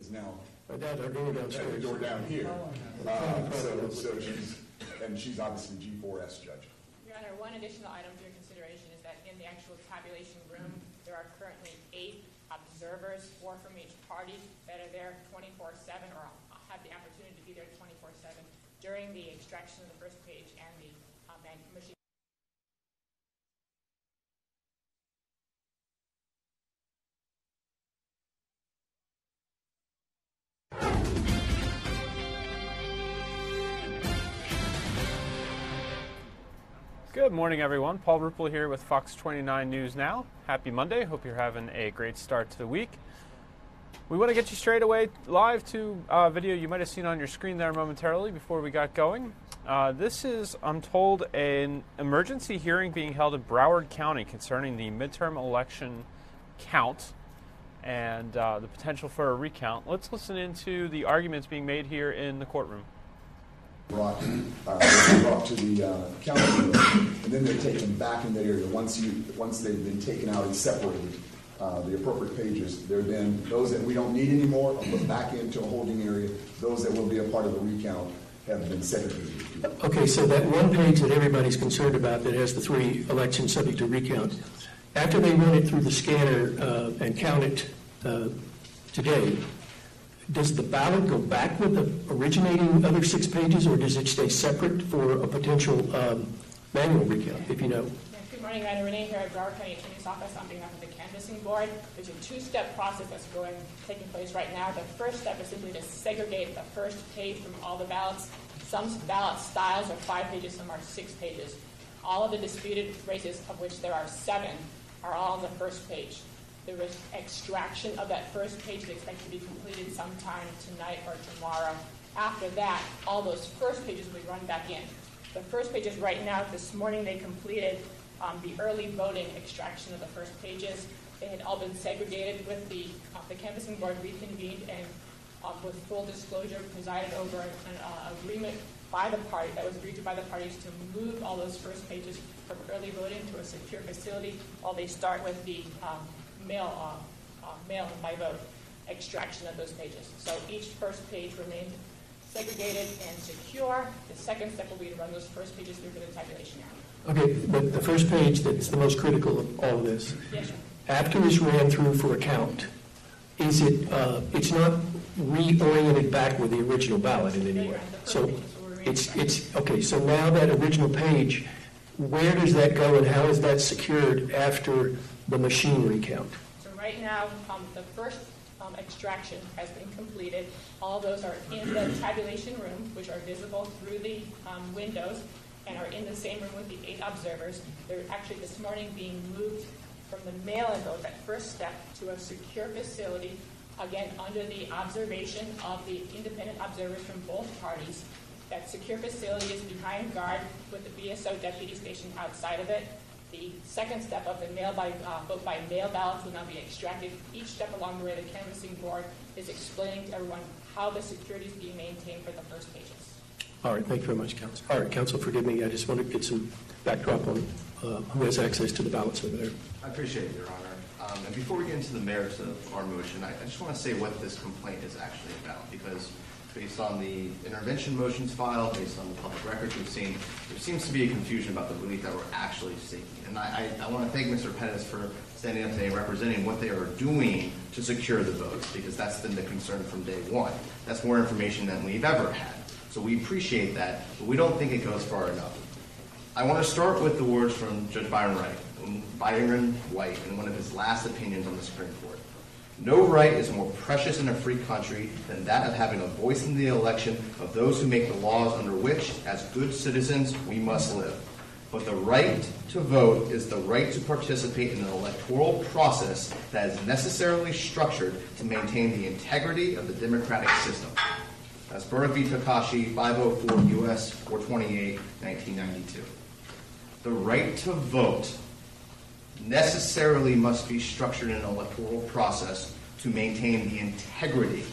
is now our door downstairs. the door down here. She's obviously G4S judge. Your Honor, one additional item for your consideration is that in the actual tabulation room, there are currently 8 observers, 4 from each party, that are there 24/7 or have the opportunity to be there 24/7 during the extraction of the first page and the machine. Good morning, everyone. Paul Ruppel here with Fox 29 News Now. Happy Monday. Hope you're having a great start to the week. We want to get you straight away live to a video you might have seen on your screen there momentarily before we got going. This is, I'm told, an emergency hearing being held in Broward County concerning the midterm election count and the potential for a recount. Let's listen into the arguments being made here in the courtroom. Brought to the county, and then they're taken back in the area. Once they've been taken out and separated, the appropriate pages, they're then those that we don't need anymore are put back into a holding area. Those that will be a part of the recount have been segregated. Okay, so that one page that everybody's concerned about that has the 3 elections subject to recount, after they run it through the scanner and count it today, does the ballot go back with the originating other 6 pages, or does it stay separate for a potential manual recount, if you know? Good morning, Your Honor. Renee here at Broward County Attorney's Office on behalf of the canvassing board. There's a 2-step process that's taking place right now. The first step is simply to segregate the first page from all the ballots. Some ballot styles are 5 pages, some are 6 pages. All of the disputed races, of which there are 7, are all on the first page. The extraction of that first page is expected to be completed sometime tonight or tomorrow. After that, all those first pages will be run back in. The first pages right now, this morning they completed the early voting extraction of the first pages. They had all been segregated with the canvassing board reconvened and with full disclosure presided over an agreement by the party that was agreed to by the parties to move all those first pages from early voting to a secure facility while they start with the mail and by vote extraction of those pages. So each first page remains segregated and secure. The second step will be to run those first pages through for the tabulation. Okay, but the first page that's the most critical of all of this, yes, sir. After it's ran through for a count, is it, it's not reoriented back with the original ballot in any way? So it's okay, so now that original page, where does that go and how is that secured after the machine recount? So right now, the first extraction has been completed. All those are in the tabulation room, which are visible through the windows and are in the same room with the 8 observers. They're actually this morning being moved from the mail-in vote, that first step, to a secure facility, again, under the observation of the independent observers from both parties. That secure facility is behind guard with the BSO deputy stationed outside of it. The second step of the vote by mail ballots will now be extracted. Each step along the way, the canvassing board is explaining to everyone how the security is being maintained for the first pages. All right, thank you very much, Counsel. All right, Counsel, forgive me. I just want to get some backdrop on who has access to the ballots over there. I appreciate it, Your Honor. And before we get into the merits of our motion, I just want to say what this complaint is actually about, because based on the intervention motions filed, based on the public records we've seen, there seems to be a confusion about the relief that we're actually seeking. And I want to thank Mr. Pettis for standing up today and representing what they are doing to secure the votes, because that's been the concern from day one. That's more information than we've ever had. So we appreciate that, but we don't think it goes far enough. I want to start with the words from Judge Byron White in one of his last opinions on the Supreme Court. No right is more precious in a free country than that of having a voice in the election of those who make the laws under which, as good citizens, we must live. But the right to vote is the right to participate in an electoral process that is necessarily structured to maintain the integrity of the democratic system. That's Berg v. Takashi, 504 U.S. 428, 1992. The right to vote necessarily must be structured in an electoral process to maintain the integrity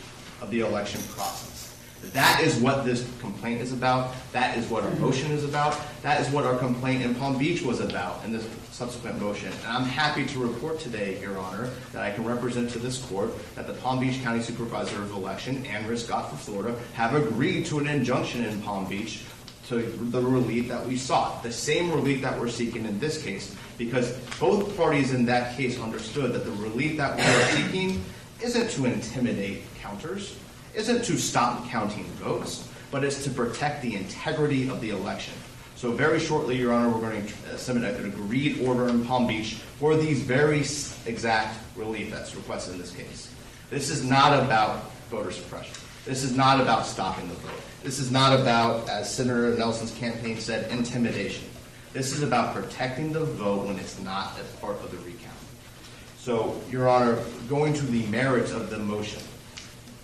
of the election process. That is what this complaint is about. That is what our motion is about. That is what our complaint in Palm Beach was about in this subsequent motion. And I'm happy to report today, Your Honor, that I can represent to this court that the Palm Beach County Supervisor of Election and Rick Scott for Florida have agreed to an injunction in Palm Beach to the relief that we sought, the same relief that we're seeking in this case, because both parties in that case understood that the relief that we are seeking isn't to intimidate counters, isn't to stop counting votes, but it's to protect the integrity of the election. So very shortly, Your Honor, we're going to submit an agreed order in Palm Beach for these very exact relief that's requested in this case. This is not about voter suppression. This is not about stopping the vote. This is not about, as Senator Nelson's campaign said, intimidation. This is about protecting the vote when it's not a part of the recount. So, Your Honor, going to the merits of the motion,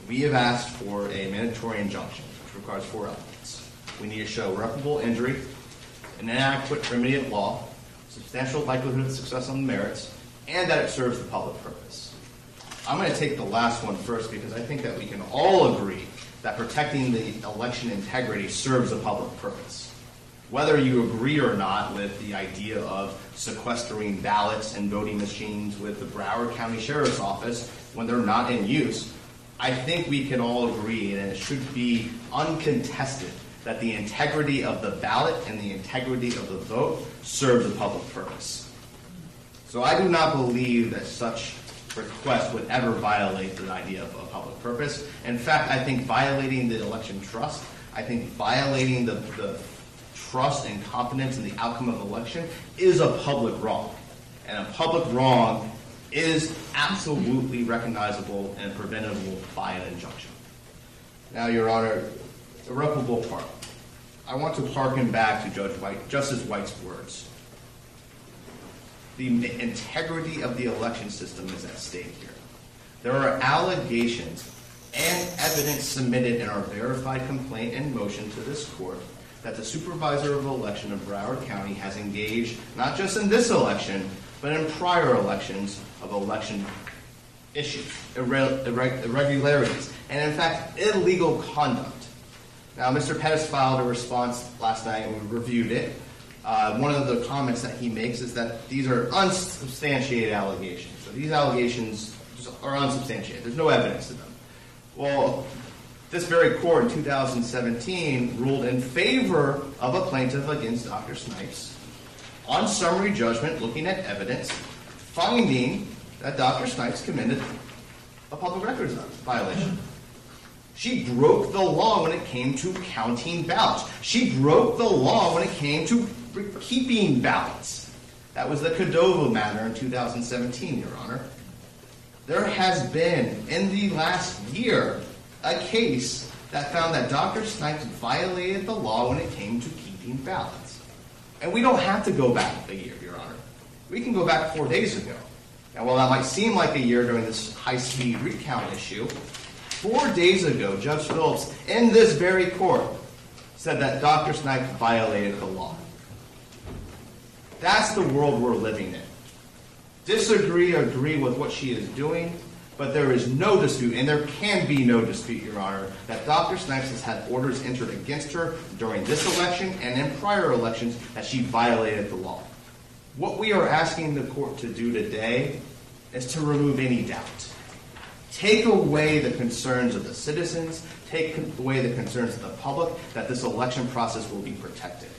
we have asked for a mandatory injunction, which requires 4 elements. We need to show irreparable injury, an inadequate remedy of law, substantial likelihood of success on the merits, and that it serves the public purpose. I'm going to take the last one first because I think that we can all agree that protecting the election integrity serves a public purpose. Whether you agree or not with the idea of sequestering ballots and voting machines with the Broward County Sheriff's Office when they're not in use, I think we can all agree, and it should be uncontested, that the integrity of the ballot and the integrity of the vote serves a public purpose. So I do not believe that such request would ever violate the idea of a public purpose. In fact, I think violating the election trust, I think violating the trust and confidence in the outcome of the election is a public wrong. And a public wrong is absolutely recognizable and preventable by an injunction. Now, Your Honor, irreparable part. I want to harken back to Justice White's words. The integrity of the election system is at stake here. There are allegations and evidence submitted in our verified complaint and motion to this court that the Supervisor of Election of Broward County has engaged, not just in this election, but in prior elections of election issues, irregularities, and in fact, illegal conduct. Now, Mr. Pettis filed a response last night and we reviewed it. One of the comments that he makes is that these are unsubstantiated allegations. So these allegations are unsubstantiated. There's no evidence to them. Well, this very court in 2017 ruled in favor of a plaintiff against Dr. Snipes on summary judgment, looking at evidence, finding that Dr. Snipes committed a public records violation. She broke the law when it came to counting ballots. She broke the law when it came to keeping ballots. That was the Cordova matter in 2017, Your Honor. There has been, in the last year, a case that found that Dr. Snipes violated the law when it came to keeping ballots. And we don't have to go back a year, Your Honor. We can go back 4 days ago. And while that might seem like a year during this high-speed recount issue, 4 days ago, Judge Phillips, in this very court, said that Dr. Snipes violated the law. That's the world we're living in. Disagree or agree with what she is doing, but there is no dispute, and there can be no dispute, Your Honor, that Dr. Snipes has had orders entered against her during this election and in prior elections that she violated the law. What we are asking the court to do today is to remove any doubt. Take away the concerns of the citizens, take away the concerns of the public, that this election process will be protected.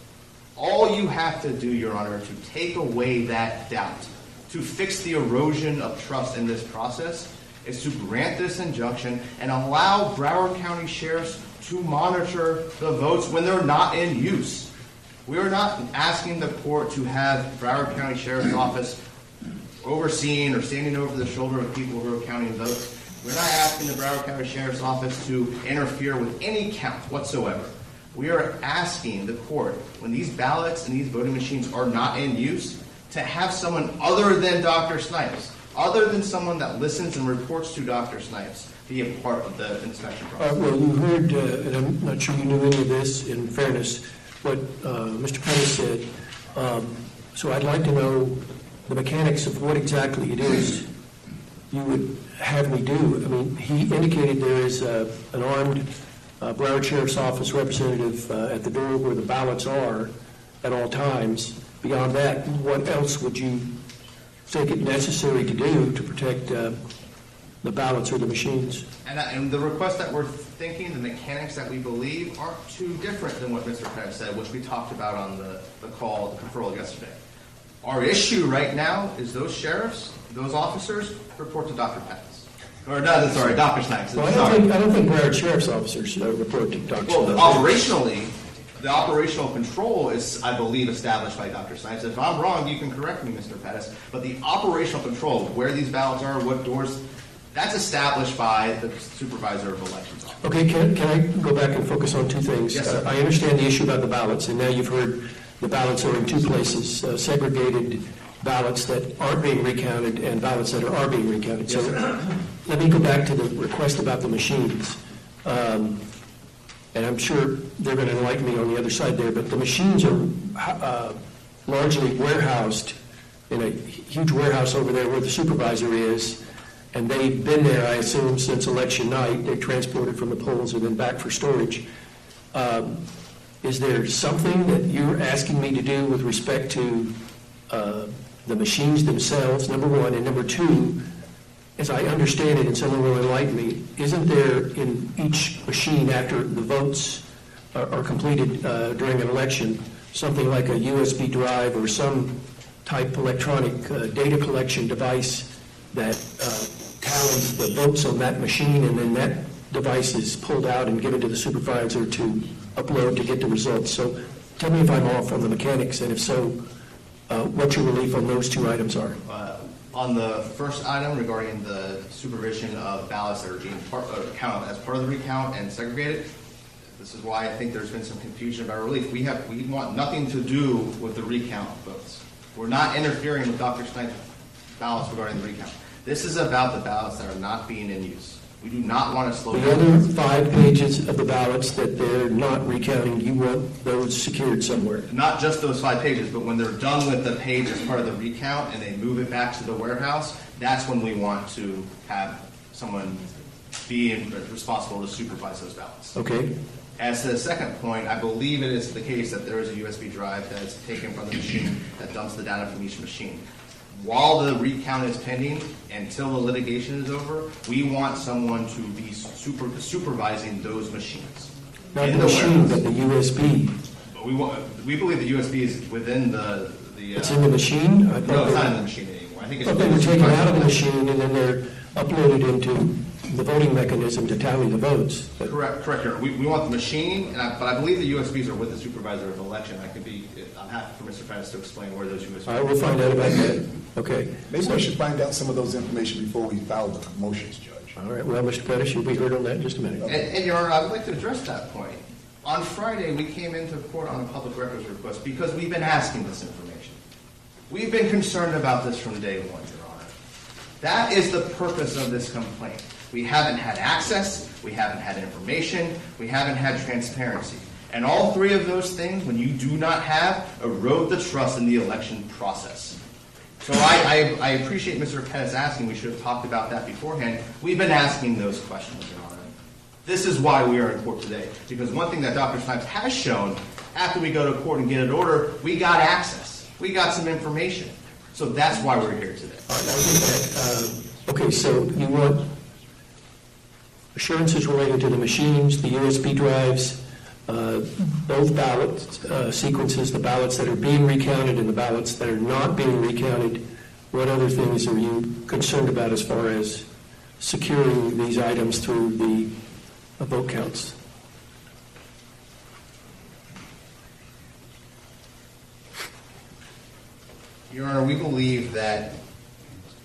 All you have to do, Your Honor, to take away that doubt, to fix the erosion of trust in this process, is to grant this injunction and allow Broward County sheriffs to monitor the votes when they're not in use. We are not asking the court to have Broward County Sheriff's Office overseeing or standing over the shoulder of people who are counting votes. We're not asking the Broward County Sheriff's Office to interfere with any count whatsoever. We are asking the court, when these ballots and these voting machines are not in use, to have someone other than Dr. Snipes, other than someone that listens and reports to Dr. Snipes, be a part of the inspection process. Well, you heard, and I'm not sure you knew any of this, in fairness, what Mr. Pettis said. So I'd like to know the mechanics of what exactly it is you would have me do. I mean, he indicated there is an armed Broward Sheriff's Office representative at the door where the ballots are at all times. Beyond that, what else would you think it necessary to do to protect the ballots or the machines? And the request that we're thinking, the mechanics that we believe, aren't too different than what Mr. Pettis said, which we talked about on the call, the conferral yesterday. Our issue right now is those sheriffs, those officers, report to Dr. Pettis. Or no, sorry, Dr. Snipes. Well, I don't think Broward Sheriff's officers report to Dr. Well, Snipes. operationally, the operational control is, I believe, established by Dr. Snipes. If I'm wrong, you can correct me, Mr. Pettis. But the operational control, where these ballots are, what doors, that's established by the supervisor of elections. Okay, can I go back and focus on two things? Yes, sir. I understand the issue about the ballots, and now you've heard the ballots are in two places, segregated ballots that aren't being recounted and ballots that are being recounted. Yes, So let me go back to the request about the machines. And I'm sure they're going to enlighten me on the other side there, but the machines are largely warehoused in a huge warehouse over there where the supervisor is, and they've been there, I assume, since election night. They're transported from the polls and then back for storage. Is there something that you're asking me to do with respect to the machines themselves, number one, and number two, as I understand it, and someone will enlighten me, isn't there in each machine after the votes are completed during an election, something like a USB drive or some type electronic data collection device that tallies the votes on that machine, and then that device is pulled out and given to the supervisor to upload to get the results? So tell me if I'm off on the mechanics, and if so, what your relief on those two items are. On the first item regarding the supervision of ballots that are being counted as part of the recount and segregated, this is why I think there's been some confusion about relief. We want nothing to do with the recount votes. We're not interfering with Dr. Snipes' ballots regarding the recount. This is about the ballots that are not being in use. We do not want to slow The down. other 5 pages of the ballots that they're not recounting, you want those secured somewhere? Not just those 5 pages, but when they're done with the page as part of the recount and they move it back to the warehouse, that's when we want to have someone be responsible to supervise those ballots. Okay. As to the second point, I believe it is the case that there is a USB drive that is taken from the machine that dumps the data from each machine. While the recount is pending, until the litigation is over, we want someone to be supervising those machines. Not the machine, but the USB. But we believe the USB is within the It's in the machine? No, it's not in the machine anymore. I think it's they were taken out of the machine and then they're uploaded into the voting mechanism to tally the votes. Correct. We want the machine, but I believe the USBs are with the supervisor of election. I'm happy for Mr. Pettis to explain where those USBs are. All right, we'll find out about that. Okay. Maybe we should find out some of those information before we file the motions, Judge. All right, well, Mr. Pettis, you'll be heard on that in just a minute. And Your Honor, I would like to address that point. On Friday, we came into court on a public records request because we've been asking this information. We've been concerned about this from day one, Your Honor. That is the purpose of this complaint. We haven't had access, we haven't had information, we haven't had transparency. And all three of those things, when you do not have, erode the trust in the election process. So I appreciate Mr. Pettis asking. We should have talked about that beforehand. We've been asking those questions, Your Honor. This is why we are in court today. Because one thing that Dr. Snipes has shown, after we go to court and get an order, we got access. We got some information. So that's why we're here today. All right, okay, so you want assurances relating to the machines, the USB drives, both ballot sequences, the ballots that are being recounted and the ballots that are not being recounted. What other things are you concerned about as far as securing these items through the vote counts? Your Honor, we believe that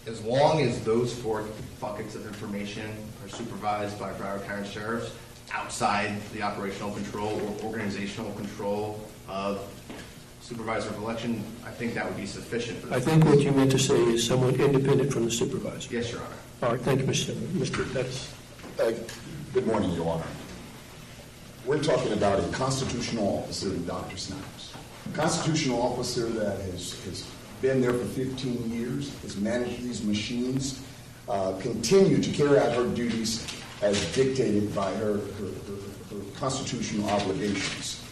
as long as those 4 buckets of information are supervised by Broward County Sheriffs outside the operational control or organizational control of supervisor of election, I think that would be sufficient. For I think what you meant to say is someone independent from the supervisor. Yes, Your Honor. All right, thank you, Mr. Pettis. Good morning, Your Honor. We're talking about a constitutional officer, Dr. Snipes. A constitutional officer that has been there for 15 years, has managed these machines, continued to carry out her duties as dictated by her constitutional obligations.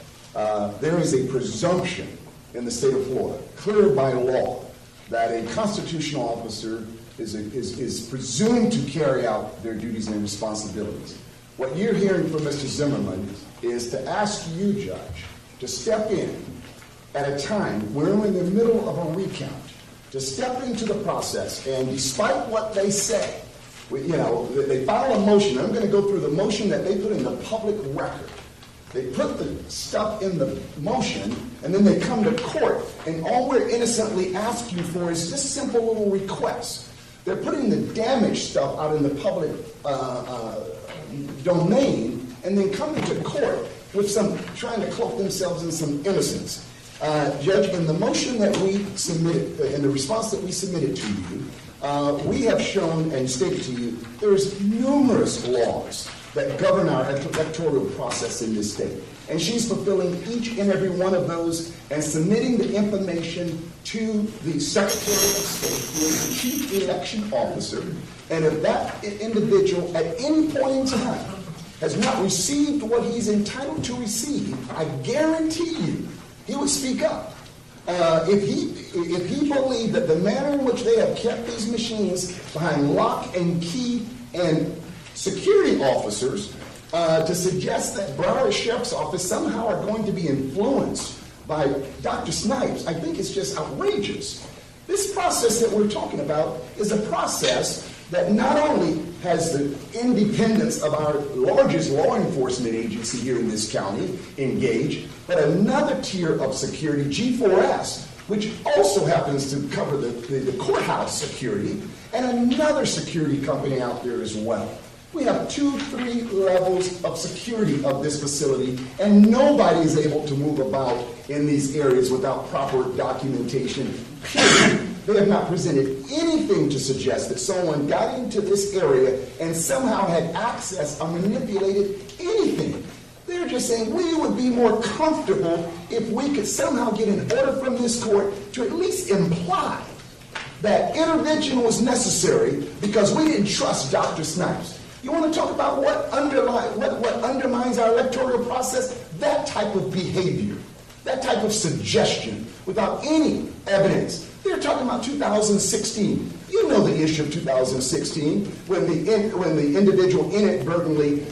There is a presumption in the state of Florida, clear by law, that a constitutional officer is presumed to carry out their duties and responsibilities. What you're hearing from Mr. Zimmerman is to ask you, Judge, to step in at a time when we're in the middle of a recount, to step into the process, and despite what they say, they file a motion. I'm going to go through the motion that they put in the public record. They put the stuff in the motion, and then they come to court, and all we're innocently asking for is just simple little requests. They're putting the damaged stuff out in the public domain, and then coming to court with trying to cloak themselves in some innocence. Judge, in the motion that we submitted, in the response that we submitted to you, we have shown and stated to you there's numerous laws that govern our electoral process in this state. And she's fulfilling each and every one of those and submitting the information to the Secretary of State, who is the Chief Election Officer. And if that individual at any point in time has not received what he's entitled to receive, I guarantee you he would speak up. If he believed that the manner in which they have kept these machines behind lock and key and security officers to suggest that Broward Sheriff's Office somehow are going to be influenced by Dr. Snipes, I think it's just outrageous. This process that we're talking about is a process that not only has the independence of our largest law enforcement agency here in this county engaged, but another tier of security, G4S, which also happens to cover the courthouse security, and another security company out there as well. We have 2-3 levels of security of this facility, and nobody is able to move about in these areas without proper documentation, period. They have not presented anything to suggest that someone got into this area and somehow had access or manipulated anything. They're just saying we would be more comfortable if we could somehow get an order from this court to at least imply that intervention was necessary because we didn't trust Dr. Snipes. You want to talk about what undermines our electoral process? That type of behavior, that type of suggestion without any evidence. They're talking about 2016. You know the issue of 2016 when the individual inadvertently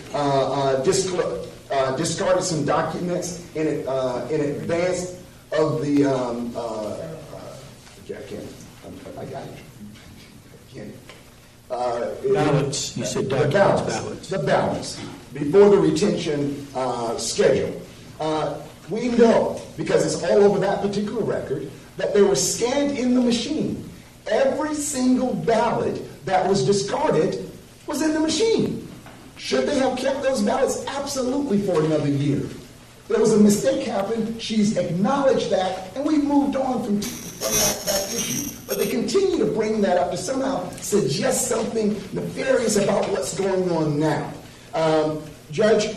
discarded some documents in advance of the. I got it. I can't. Ballots. You said ballots. The ballots before the retention schedule. We know, because it's all over that particular record, that they were scanned in the machine. Every single ballot that was discarded was in the machine. Should they have kept those ballots? Absolutely, for another year. There was a mistake happened. She's acknowledged that, and we've moved on from that issue. But they continue to bring that up to somehow suggest something nefarious about what's going on now. Judge,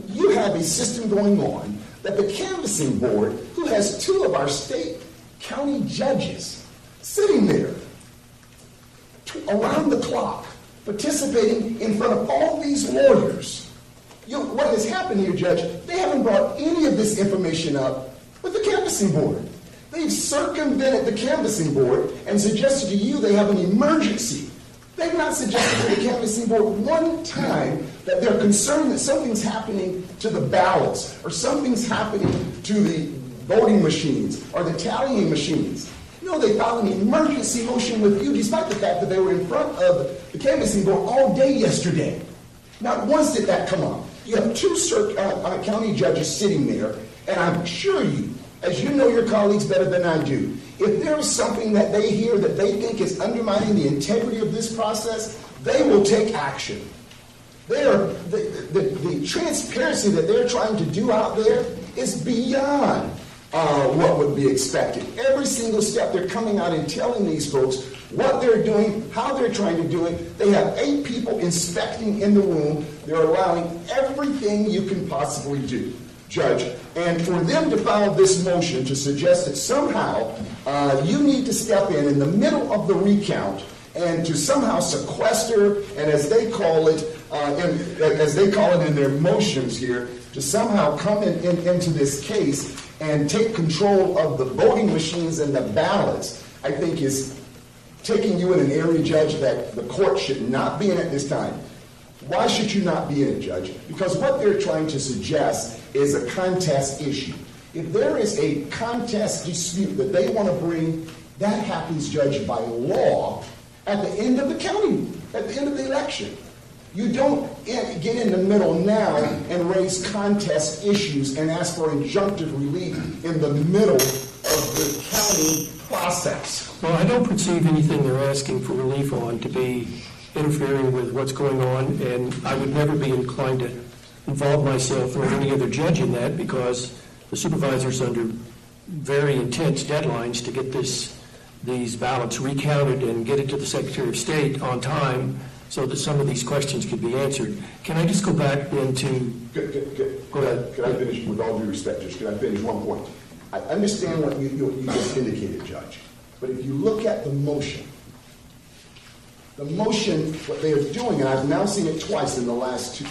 you have a system going on that the canvassing board, who has 2 of our state county judges sitting there around the clock, participating in front of all these lawyers. What has happened here, Judge, they haven't brought any of this information up with the canvassing board. They've circumvented the canvassing board and suggested to you they have an emergency. They've not suggested to the canvassing board one time that they're concerned that something's happening to the ballots or something's happening to the voting machines or the tallying machines. No, they filed an emergency motion with you despite the fact that they were in front of the canvassing board all day yesterday. Not once did that come up. You have 2 county judges sitting there, and I'm sure you, as you know your colleagues better than I do, if there is something that they hear that they think is undermining the integrity of this process, they will take action. The transparency that they're trying to do out there is beyond what would be expected. Every single step they're coming out and telling these folks what they're doing, how they're trying to do it. They have 8 people inspecting in the room. They're allowing everything you can possibly do, Judge. And for them to file this motion to suggest that somehow you need to step in the middle of the recount and to somehow sequester and, as they call it, as they call it in their motions here, to somehow come into this case and take control of the voting machines and the ballots, I think is taking you in an area, Judge, that the court should not be in at this time. Why should you not be in it, Judge? Because what they're trying to suggest is a contest issue. If there is a contest dispute that they want to bring, that happens, Judge, by law at the end of the county, at the end of the election. You don't get in the middle now and raise contest issues and ask for injunctive relief in the middle of the county process. Well, I don't perceive anything they're asking for relief on to be interfering with what's going on, and I would never be inclined to involve myself or any other judge in that, because the supervisor's under very intense deadlines to get these ballots recounted and get it to the Secretary of State on time so that some of these questions could be answered. Can I just go back into... Go ahead. Can I finish, with all due respect, Judge? Can I finish one point? I understand what you just indicated, Judge, but if you look at the motion, what they are doing, and I've now seen it twice in the last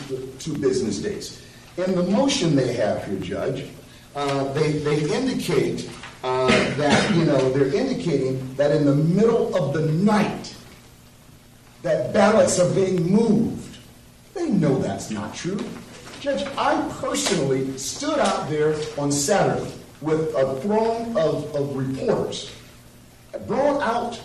two business days. In the motion they have here, Judge, they indicate that, they're indicating that in the middle of the night that ballots are being moved. They know that's not true. Judge, I personally stood out there on Saturday with a throng of reporters. I brought out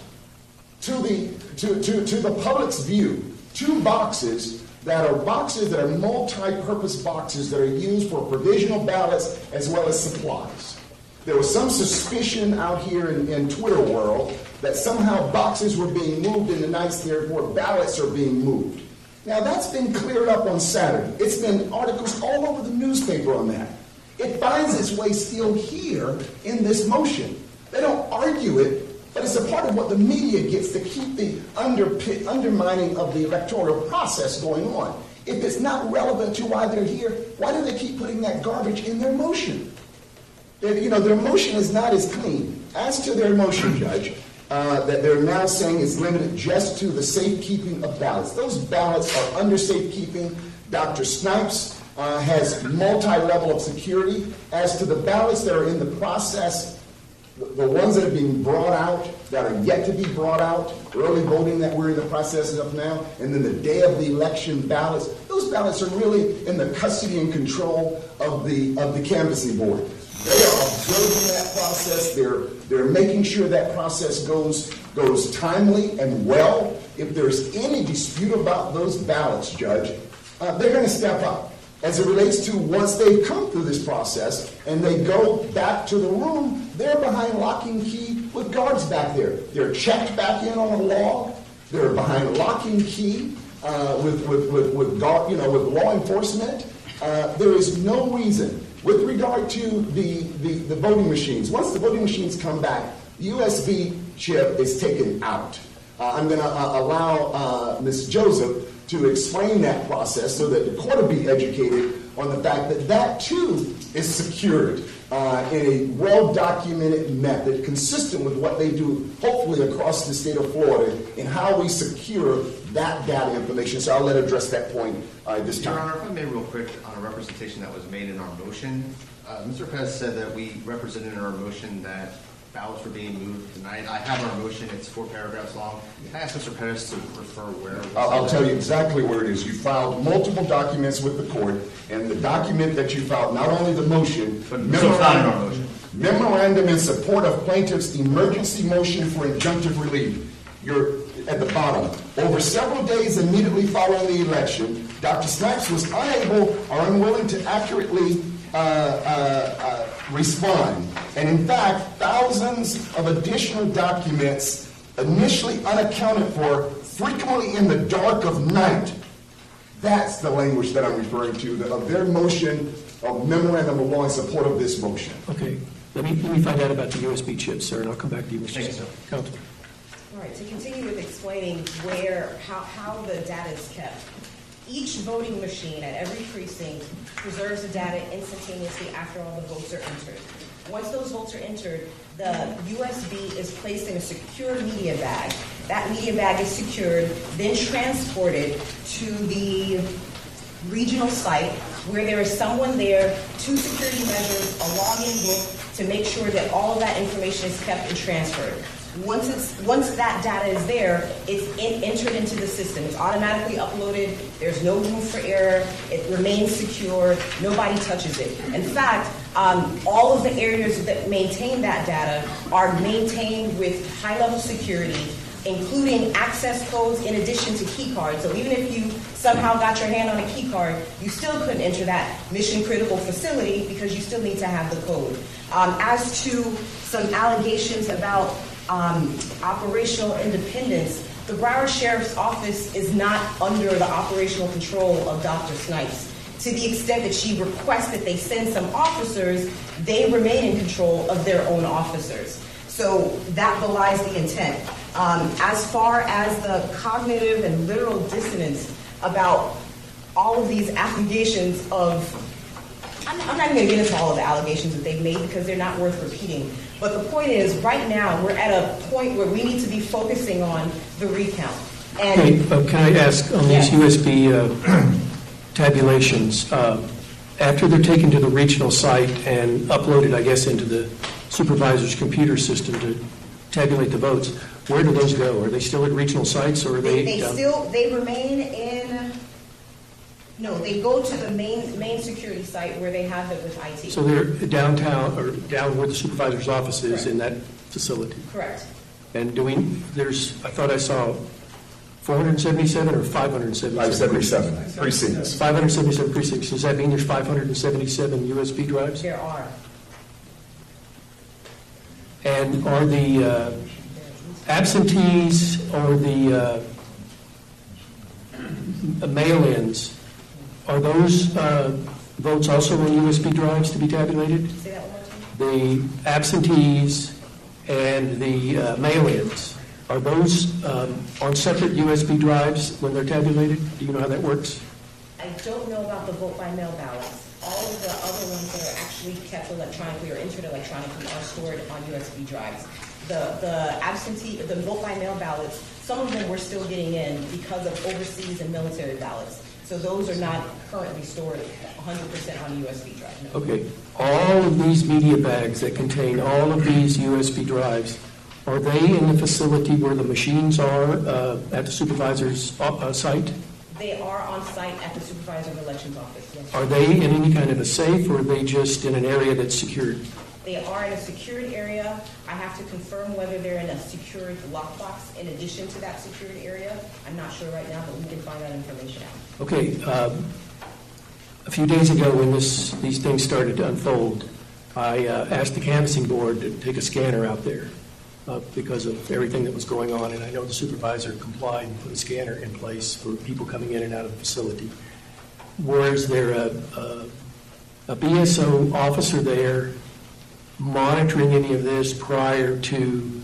to the public's view 2 boxes that are multi-purpose boxes that are used for provisional ballots as well as supplies. There was some suspicion out here in Twitter world that somehow boxes were being moved in the nights, therefore ballots are being moved. Now that's been cleared up on Saturday. It's been articles all over the newspaper on that. It finds its way still here in this motion. They don't argue it, but it's a part of what the media gets to keep the undermining of the electoral process going on. If it's not relevant to why they're here, why do they keep putting that garbage in their motion? Their motion is not as clean. As to their motion, Judge, that they're now saying is limited just to the safekeeping of ballots. Those ballots are under safekeeping. Dr. Snipes has multi-level of security. As to the ballots that are in the process, the ones that are being brought out, that are yet to be brought out, early voting that we're in the process of now, and then the day of the election ballots, those ballots are really in the custody and control of the canvassing board. They are observing that process. They're making sure that process goes timely and well. If there's any dispute about those ballots, Judge, they're going to step up. As it relates to once they've come through this process and they go back to the room, they're behind lock and key with guards back there. They're checked back in on a log. They're behind lock and key with law enforcement. There is no reason. With regard to the voting machines, once the voting machines come back, the USB chip is taken out. I'm going to allow Ms. Joseph to explain that process so that the court will be educated on the fact that that too is secured in a well-documented method consistent with what they do hopefully across the state of Florida in how we secure that data information. So I'll let her address that point this time. Your Honor, if I may real quick on a representation that was made in our motion. Mr. Perez said that we represented in our motion that ballots were being moved tonight. I have our motion. It's 4 paragraphs long. Can I ask Mr. Perez to refer where? I'll tell you exactly where it is. You filed multiple documents with the court, and the document that you filed, not only the motion, but memorandum in support of plaintiff's emergency motion for injunctive relief. You're at the bottom. Over several days immediately following the election, Dr. Snipes was unable or unwilling to accurately respond. And in fact, thousands of additional documents initially unaccounted for, frequently in the dark of night. That's the language that I'm referring to, of their motion of memorandum of law in support of this motion. Okay. Let me find out about the USB chips, sir, and I'll come back to you, Mr. Counsel. All right, to continue with explaining how the data is kept. Each voting machine at every precinct preserves the data instantaneously after all the votes are entered. Once those votes are entered, the USB is placed in a secure media bag That media bag is secured, then transported to the regional site where there is someone there, 2 security measures, a login book to make sure that all of that information is kept and transferred. Once that data is there, it's entered into the system. It's automatically uploaded. There's no room for error. It remains secure. Nobody touches it. In fact, all of the areas that maintain that data are maintained with high-level security, including access codes in addition to key cards. So even if you somehow got your hand on a key card, you still couldn't enter that mission-critical facility because you still need to have the code. As to some allegations about operational independence, the Broward Sheriff's Office is not under the operational control of Dr. Snipes. To the extent that she requests that they send some officers, they remain in control of their own officers. So that belies the intent. As far as the cognitive and literal dissonance about all of these allegations of, I'm not even going to get into all of the allegations that they've made because they're not worth repeating. But the point is, right now, we're at a point where we need to be focusing on the recount. And Hey, can I ask on these USB tabulations, after they're taken to the regional site and uploaded, I guess, into the supervisor's computer system to tabulate the votes, where do those go? Are they still at regional sites, or are they they remain in, no, they go to the main security site where they have it with IT. So they're downtown, or down where the supervisor's office is? Correct. In that facility? Correct. And I thought I saw 477 or 577? 577 precincts. 577 precincts. Does that mean there's 577 USB drives? There are. And are the absentees or the mail-ins, are those votes also on USB drives to be tabulated? Say that one more time. The absentees and the mail-ins, are those on separate USB drives when they're tabulated? Do you know how that works? I don't know about the vote by mail ballots. All of the other ones that are actually kept electronically or entered electronically are stored on USB drives. The vote by mail ballots, some of them we're still getting in because of overseas and military ballots. So those are not currently stored 100% on a USB drive. No. Okay. All of these media bags that contain all of these USB drives, are they in the facility where the machines are at the supervisor's site? They are on site at the supervisor of elections office, yes. Are they in any kind of a safe, or are they just in an area that's secured? They are in a secured area. I have to confirm whether they're in a secured lockbox in addition to that secured area. I'm not sure right now, but we can find that information out. Okay. A few days ago when these things started to unfold, I asked the canvassing board to take a scanner out there because of everything that was going on, and I know the supervisor complied and put a scanner in place for people coming in and out of the facility. Was there a BSO officer there monitoring any of this prior to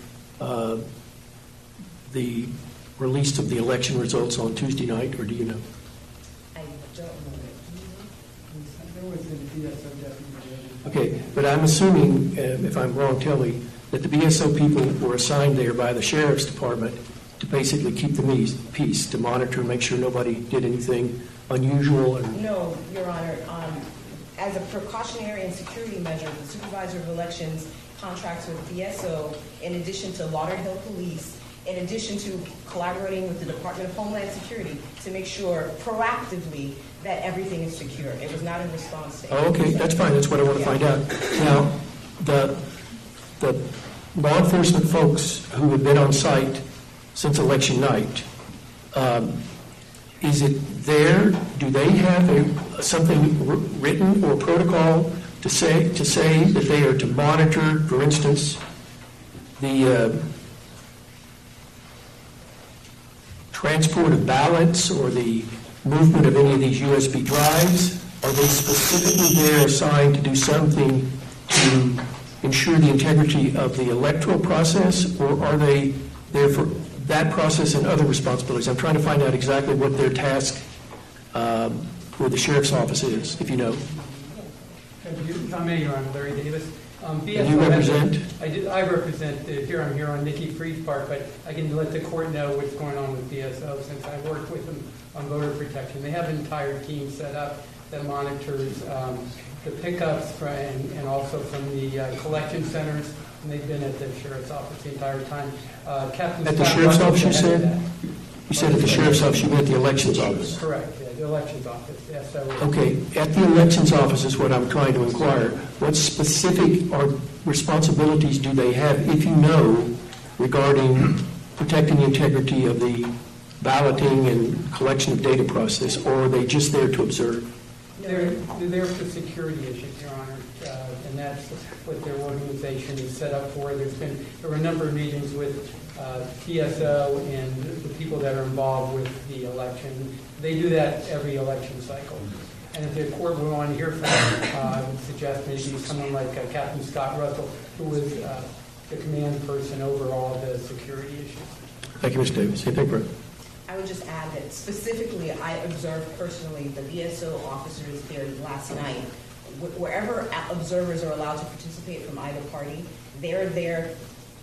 the release of the election results on Tuesday night, or do you know? I don't know. Okay, but I'm assuming, if I'm wrong, tell me, that the BSO people were assigned there by the sheriff's department to basically keep the peace, to monitor, make sure nobody did anything unusual. No, Your Honor. As a precautionary and security measure, the supervisor of elections contracts with BSO in addition to Lauderhill Police, in addition to collaborating with the Department of Homeland Security to make sure proactively that everything is secure. It was not in response to Oh, okay, that's fine. That's what I want to find out. Now, the law enforcement folks who have been on site since election night, is it there? Do they have something written or protocol to say that they are to monitor, for instance, the transport of ballots or the movement of any of these USB drives? Are they specifically there assigned to do something to ensure the integrity of the electoral process, or are they there for that process and other responsibilities? I'm trying to find out exactly what their task for the sheriff's office is, if you know. If I may, Your Honor, Larry Davis. And you represent? I represent, I'm here on Nikki Freed's part, but I can let the court know what's going on with BSO since I worked with them on voter protection. They have an entire team set up that monitors the pickups and also from the collection centers, and they've been at the sheriff's office the entire time. Captain At the Scott sheriff's Russell office, you headed said? that. You said at the sheriff's office, you meant the elections office? Correct, yeah, the elections office, yeah. So Okay, at the elections office is what I'm trying to inquire. What specific or responsibilities do they have, if you know, regarding protecting the integrity of the balloting and collection of data process, or are they just there to observe? they're there for security issues, Your Honor, and that's what their organization is set up for. There were a number of meetings with TSO and the people that are involved with the election. They do that every election cycle. And if the court would want to hear from them, I would suggest maybe someone like Captain Scott Russell, who was the command person over all the security issues. Thank you, Mr. Davis. Anything further? I would just add that specifically, I observed personally the BSO officers there last night. Wherever observers are allowed to participate from either party, they're there.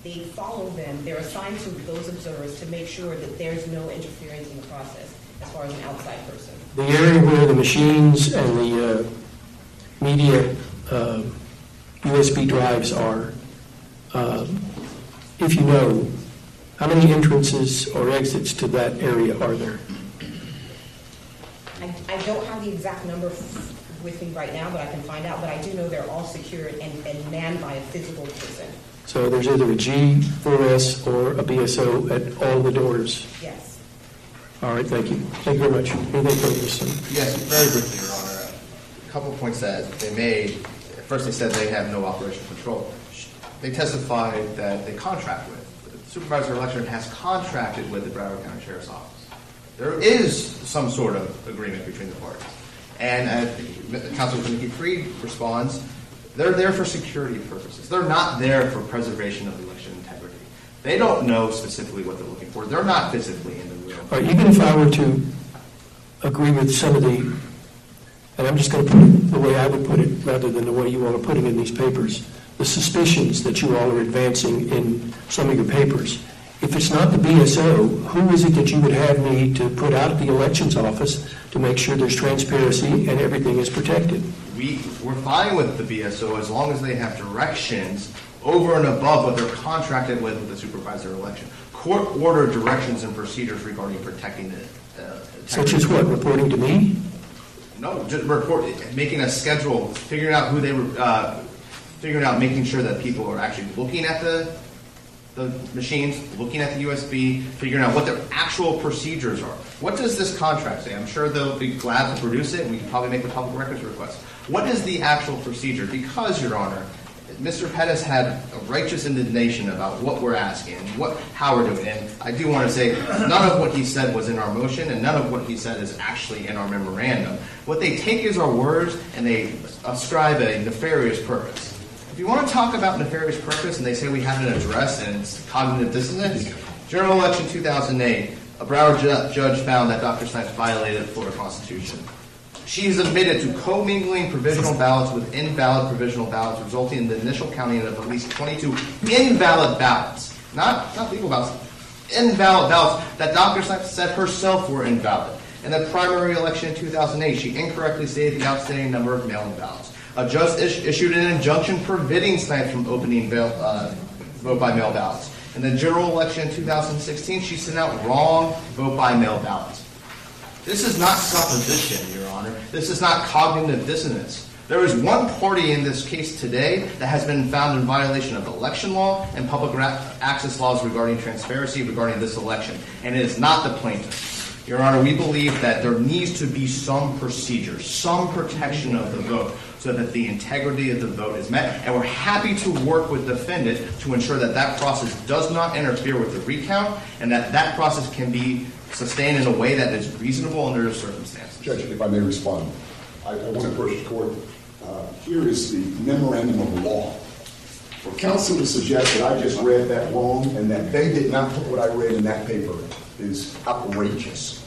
They follow them. They're assigned to those observers to make sure that there's no interference in the process as far as an outside person. The area where the machines and the media USB drives are, if you know, how many entrances or exits to that area are there? I don't have the exact number with me right now, but I can find out. But I do know they're all secured and manned by a physical person. So there's either a G4S or a BSO at all the doors? Yes. All right, thank you. Thank you very much. Anything further, Mr. Simmons? Yes, very briefly, Your Honor. A couple of points that they made. First, they said they have no operational control. They testified that they contract with. The supervisor of election has contracted with the Broward County Sheriff's Office. There is some sort of agreement between the parties. And Councilor Nikki Freed responds, they're there for security purposes. They're not there for preservation of election integrity. They don't know specifically what they're looking for. They're not physically in the room. All right, even if I were to agree with some of the, and I'm just going to put it the way I would put it rather than the way you all are putting it in these papers, the suspicions that you all are advancing in some of your papers. If it's not the BSO, who is it that you would have me to put out at the elections office to make sure there's transparency and everything is protected? We're fine with the BSO as long as they have directions over and above what they're contracted with the supervisor of election. Court-ordered directions and procedures regarding protecting the Such as what, reporting to me? No, just making a schedule, figuring out who they were, figuring out, making sure that people are actually looking at the machines, looking at the USB, figuring out what their actual procedures are. What does this contract say? I'm sure they'll be glad to produce it, and we can probably make the public records request. What is the actual procedure? Because, Your Honor, Mr. Pettis had a righteous indignation about what we're asking, how we're doing it. And I do want to say none of what he said was in our motion, and none of what he said is actually in our memorandum. What they take is our words, and they ascribe a nefarious purpose. If you want to talk about nefarious purpose, and they say we haven't addressed, and it's cognitive dissonance, General Election 2008, a Broward judge found that Dr. Snipes violated the Florida Constitution. She is admitted to commingling provisional ballots with invalid provisional ballots, resulting in the initial counting of at least 22 invalid ballots. Not legal ballots, invalid ballots that Dr. Snipes said herself were invalid. In the primary election in 2008, she incorrectly stated the outstanding number of mail-in ballots. A judge issued an injunction forbidding Snipes from opening vote-by-mail ballots. In the general election in 2016, she sent out wrong vote-by-mail ballots. This is not supposition, Your Honor. This is not cognitive dissonance. There is one party in this case today that has been found in violation of election law and public access laws regarding transparency regarding this election, and it is not the plaintiff. Your Honor, we believe that there needs to be some procedure, some protection of the vote so that the integrity of the vote is met, and we're happy to work with the defendant to ensure that that process does not interfere with the recount and that that process can be sustained in a way that is reasonable under the circumstances. Judge, if I may respond, I want to approach the court. Here is the memorandum of law. For counsel to suggest that I just read that wrong and that they did not put what I read in that paper is outrageous.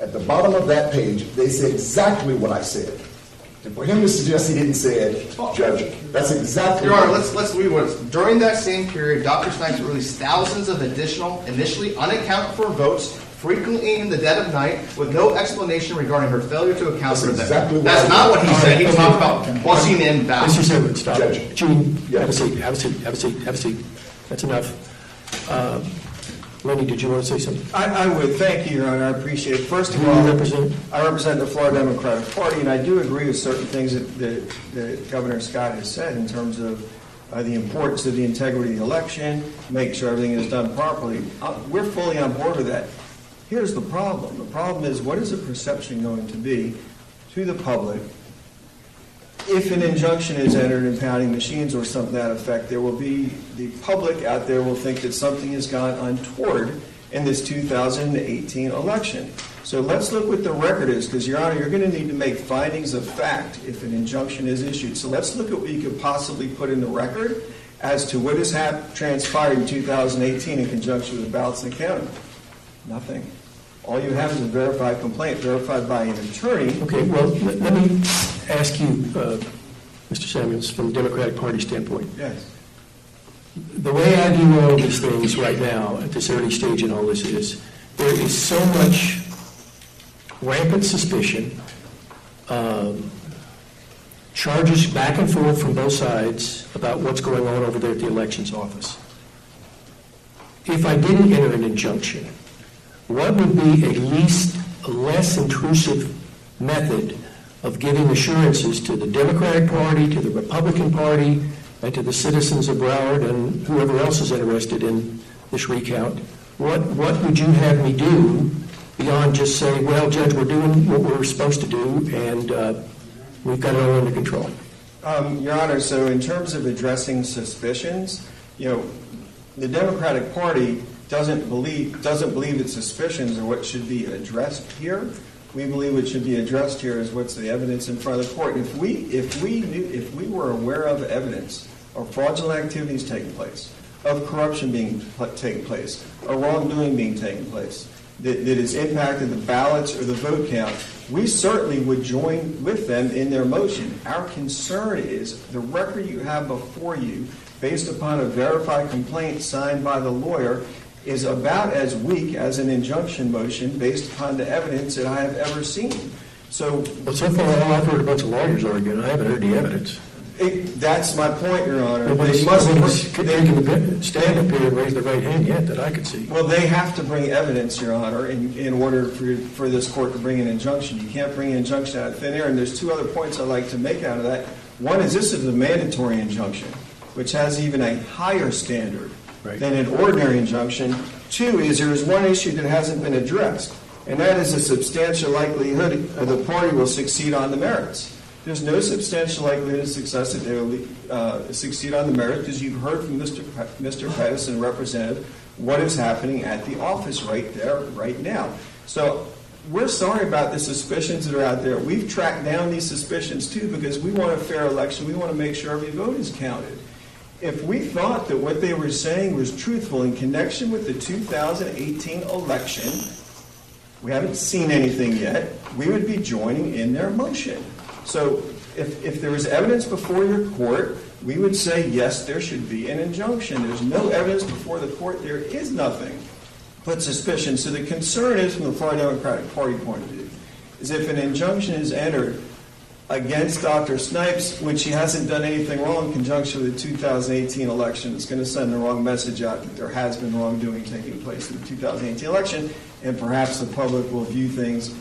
At the bottom of that page, they say exactly what I said. And for him to suggest he didn't say it, Judge, that's exactly Your Honor, what... let's read what it is. During that same period, Dr. Snipes released thousands of additional, initially unaccounted for votes, frequently in the dead of night, with no explanation regarding her failure to account for them. Exactly That's what not what he said. He okay. talked about busing in ballots. Mr. Severson, stop. Judge. Gene, Yeah. have a seat, have a seat, have a seat, have a seat. That's enough. Lenny, did you want to say something? I would. Thank you, Your Honor. I appreciate it. First of Who do all, you represent? I represent the Florida Democratic Party, and I do agree with certain things that Governor Scott has said in terms of the importance of the integrity of the election, make sure everything is done properly. We're fully on board with that. Here's the problem. The problem is, what is the perception going to be to the public if an injunction is entered in pounding machines or something to that effect? There will be, the public out there will think that something has gone untoward in this 2018 election. So let's look what the record is, because, Your Honor, you're going to need to make findings of fact if an injunction is issued. So let's look at what you could possibly put in the record as to what has transpired in 2018 in conjunction with the ballots in the county. Nothing. All you have is a verified complaint, verified by an attorney. Okay, well, let me ask you, Mr. Samuels, from the Democratic Party standpoint. Yes. The way I view all of these things right now, at this early stage in all this, is there is so much rampant suspicion, charges back and forth from both sides about what's going on over there at the elections office. If I didn't enter an injunction, what would be a less intrusive method of giving assurances to the Democratic Party, to the Republican Party, and to the citizens of Broward and whoever else is interested in this recount? What would you have me do beyond just say, well, Judge, we're doing what we're supposed to do, and we've got it all under control? Your Honor, so in terms of addressing suspicions, the Democratic Party doesn't believe that suspicions are what should be addressed here. We believe what should be addressed here is what's the evidence in front of the court. If we were aware of evidence of fraudulent activities taking place, of corruption taking place, of wrongdoing being taking place, that has impacted the ballots or the vote count, we certainly would join with them in their motion. Our concern is the record you have before you, based upon a verified complaint signed by the lawyer, is about as weak as an injunction motion based upon the evidence that I have ever seen. So far, all I've heard a bunch of lawyers arguing. I haven't heard the evidence. That's my point, Your Honor. Nobody's stand up here and raise their right hand yet that I could see. Well, they have to bring evidence, Your Honor, in order for this court to bring an injunction. You can't bring an injunction out of thin air. And there's two other points I'd like to make out of that. One is this is a mandatory injunction, which has even a higher standard than an ordinary injunction. Two is there is one issue that hasn't been addressed, and that is a substantial likelihood the party will succeed on the merits. There's no substantial likelihood of success that they will succeed on the merits, because you've heard from Mr. Pettis and Representative what is happening at the office right there, right now. So we're sorry about the suspicions that are out there. We've tracked down these suspicions, too, because we want a fair election. We want to make sure every vote is counted. If we thought that what they were saying was truthful in connection with the 2018 election, we haven't seen anything yet, we would be joining in their motion. So if there was evidence before your court, we would say, yes, there should be an injunction. There's no evidence before the court. There is nothing but suspicion. So the concern is, from the Florida Democratic Party point of view, is if an injunction is entered against Dr. Snipes, when she hasn't done anything wrong in conjunction with the 2018 election, it's going to send the wrong message out that there has been wrongdoing taking place in the 2018 election, and perhaps the public will view things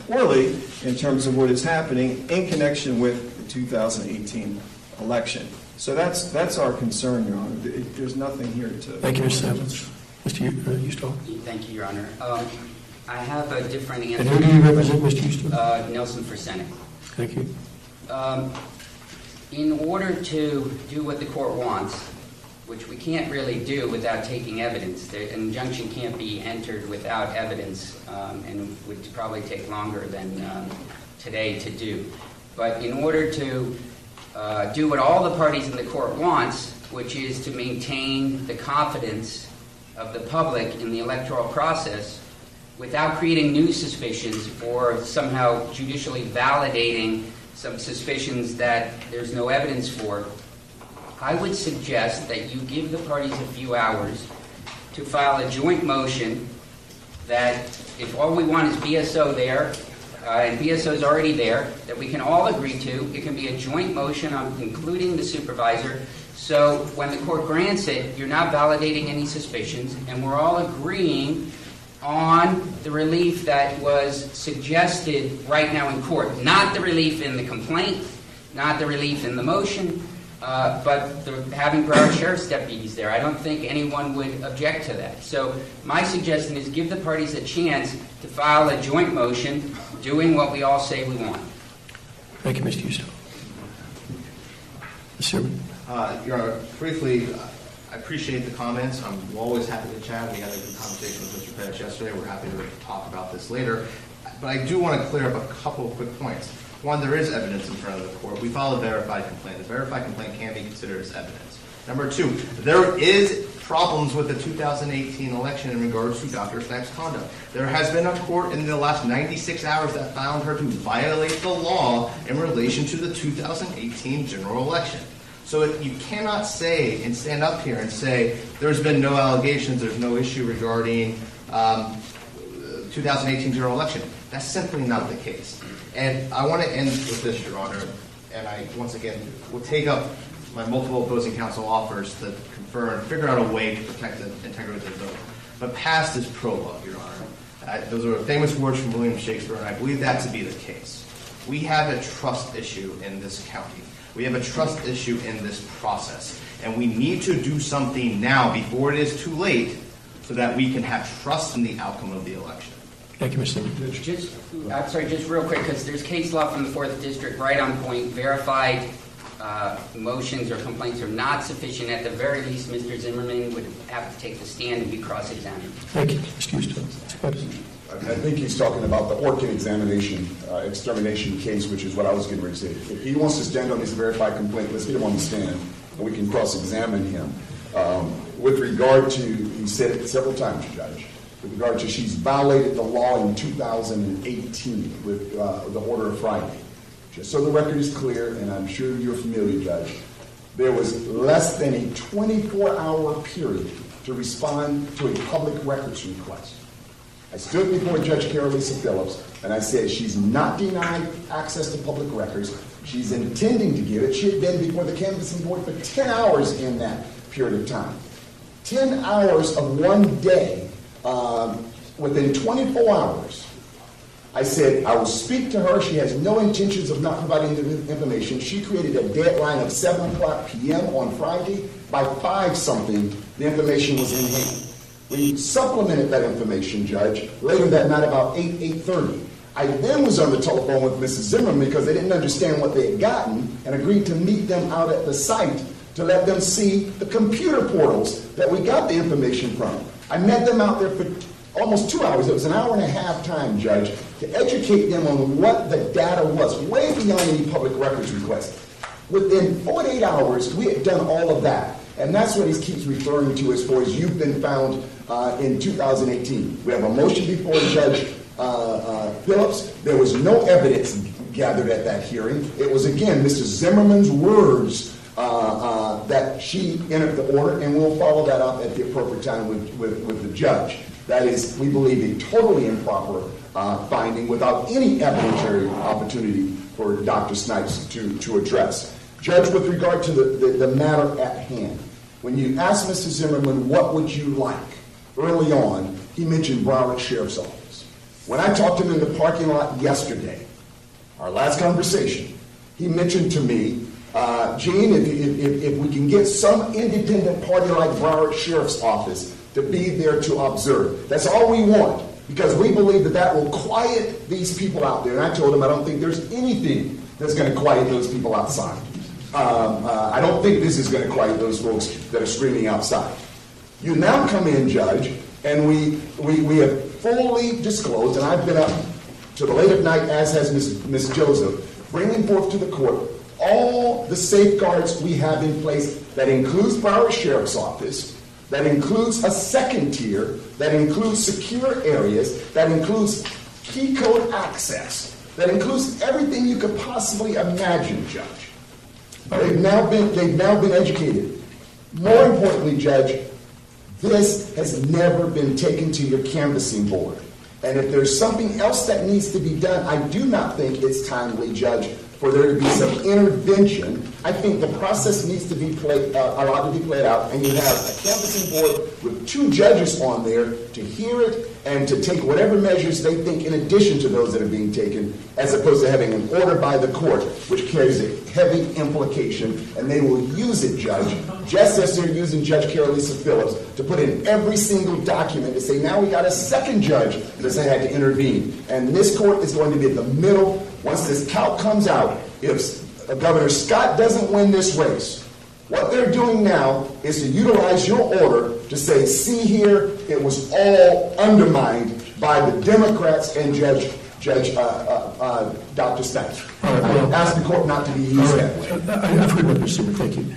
poorly in terms of what is happening in connection with the 2018 election. So that's our concern, Your Honor. There's nothing here to... Thank you, Mr. Samuels. Mr. Houston. Thank you, Your Honor. I have a different answer. And who do you represent, Mr. Houston? Nelson for Senate. Thank you. In order to do what the court wants, which we can't really do without taking evidence, an injunction can't be entered without evidence, and would probably take longer than today to do. But in order to do what all the parties in the court wants, which is to maintain the confidence of the public in the electoral process, without creating new suspicions or somehow judicially validating some suspicions that there's no evidence for, I would suggest that you give the parties a few hours to file a joint motion that if all we want is BSO there, and BSO is already there, that we can all agree to. It can be a joint motion on including the supervisor. So when the court grants it, you're not validating any suspicions, and we're all agreeing on the relief that was suggested right now in court. Not the relief in the complaint, not the relief in the motion, but having Broward Sheriff's deputies there. I don't think anyone would object to that. So my suggestion is give the parties a chance to file a joint motion doing what we all say we want. Thank you, Mr. Houston. Sir. Your Honor, briefly, I appreciate the comments. I'm always happy to chat. We had a good conversation with Mr. Pettis yesterday. We're happy to talk about this later. But I do want to clear up a couple of quick points. One, there is evidence in front of the court. We filed a verified complaint. The verified complaint can be considered as evidence. Number two, there is problems with the 2018 election in regards to Dr. Snipes' conduct. There has been a court in the last 96 hours that found her to violate the law in relation to the 2018 general election. So you cannot say and stand up here and say there's been no allegations, there's no issue regarding 2018 general election. That's simply not the case. And I want to end with this, Your Honor, and I, once again, will take up my multiple opposing counsel offers to confer and figure out a way to protect the integrity of the vote. But past is prologue, Your Honor. Those are famous words from William Shakespeare, and I believe that to be the case. We have a trust issue in this county. We have a trust issue in this process. And we need to do something now before it is too late so that we can have trust in the outcome of the election. Thank you, Mr. I'm sorry, just real quick, because there's case law from the 4th District right on point. Verified motions or complaints are not sufficient. At the very least, Mr. Zimmerman would have to take the stand and be cross-examined. Thank you, Mr. Houston. I think he's talking about the Orkin extermination case, which is what I was getting ready to say. If he wants to stand on his verified complaint, let's get him on the stand, and we can cross-examine him. With regard to, he said it several times, Judge, with regard to she's violated the law in 2018 with the order of Friday. Just so the record is clear, and I'm sure you're familiar, Judge, there was less than a 24-hour period to respond to a public records request. I stood before Judge Carolisa Phillips, and I said she's not denied access to public records. She's intending to give it. She had been before the canvassing board for 10 hours in that period of time. 10 hours of one day, within 24 hours. I said, I will speak to her. She has no intentions of not providing the information. She created a deadline of 7 o'clock p.m. on Friday. By 5-something, the information was in hand. We supplemented that information, Judge, later that night about 8:30. I then was on the telephone with Mrs. Zimmerman because they didn't understand what they had gotten and agreed to meet them out at the site to let them see the computer portals that we got the information from. I met them out there for almost 2 hours. It was an hour and a half time, Judge, to educate them on what the data was, way beyond any public records request. Within 48 hours, we had done all of that. And that's what he keeps referring to as far as you've been found in 2018. We have a motion before Judge Phillips. There was no evidence gathered at that hearing. It was, again, Mr. Zimmerman's words that she entered the order, and we'll follow that up at the appropriate time with the judge. That is, we believe, a totally improper finding without any evidentiary opportunity for Dr. Snipes to address. Judge, with regard to the matter at hand, when you asked Mr. Zimmerman, what would you like? Early on, he mentioned Broward Sheriff's Office. When I talked to him in the parking lot yesterday, our last conversation, he mentioned to me, Gene, if we can get some independent party like Broward Sheriff's Office to be there to observe. That's all we want, because we believe that will quiet these people out there. And I told him I don't think there's anything that's going to quiet those people outside. I don't think this is going to quiet those folks that are screaming outside. You now come in, Judge, and we have fully disclosed, and I've been up to the late of night, as has Ms. Joseph, bringing forth to the court all the safeguards we have in place. That includes Broward Sheriff's Office, that includes a second tier, that includes secure areas, that includes key code access. that includes everything you could possibly imagine, Judge. They've now been educated. More importantly, Judge, this has never been taken to your canvassing board. And if there's something else that needs to be done, I do not think it's timely, Judge, for there to be some intervention. I think the process needs to be allowed to be played out, and you have a canvassing board with 2 judges on there to hear it and to take whatever measures they think in addition to those that are being taken, as opposed to having an order by the court, which carries a heavy implication, and they will use it, Judge, just as they're using Judge Carolisa Phillips to put in every single document to say, now we got a second judge that they had to intervene. And this court is going to be at the middle. Once this count comes out, if Governor Scott doesn't win this race, what they're doing now is to utilize your order to say, see here, it was all undermined by the Democrats and Dr. Snipes. I ask the court not to be used that way. I've heard that, Mr. Zimmer. Thank you.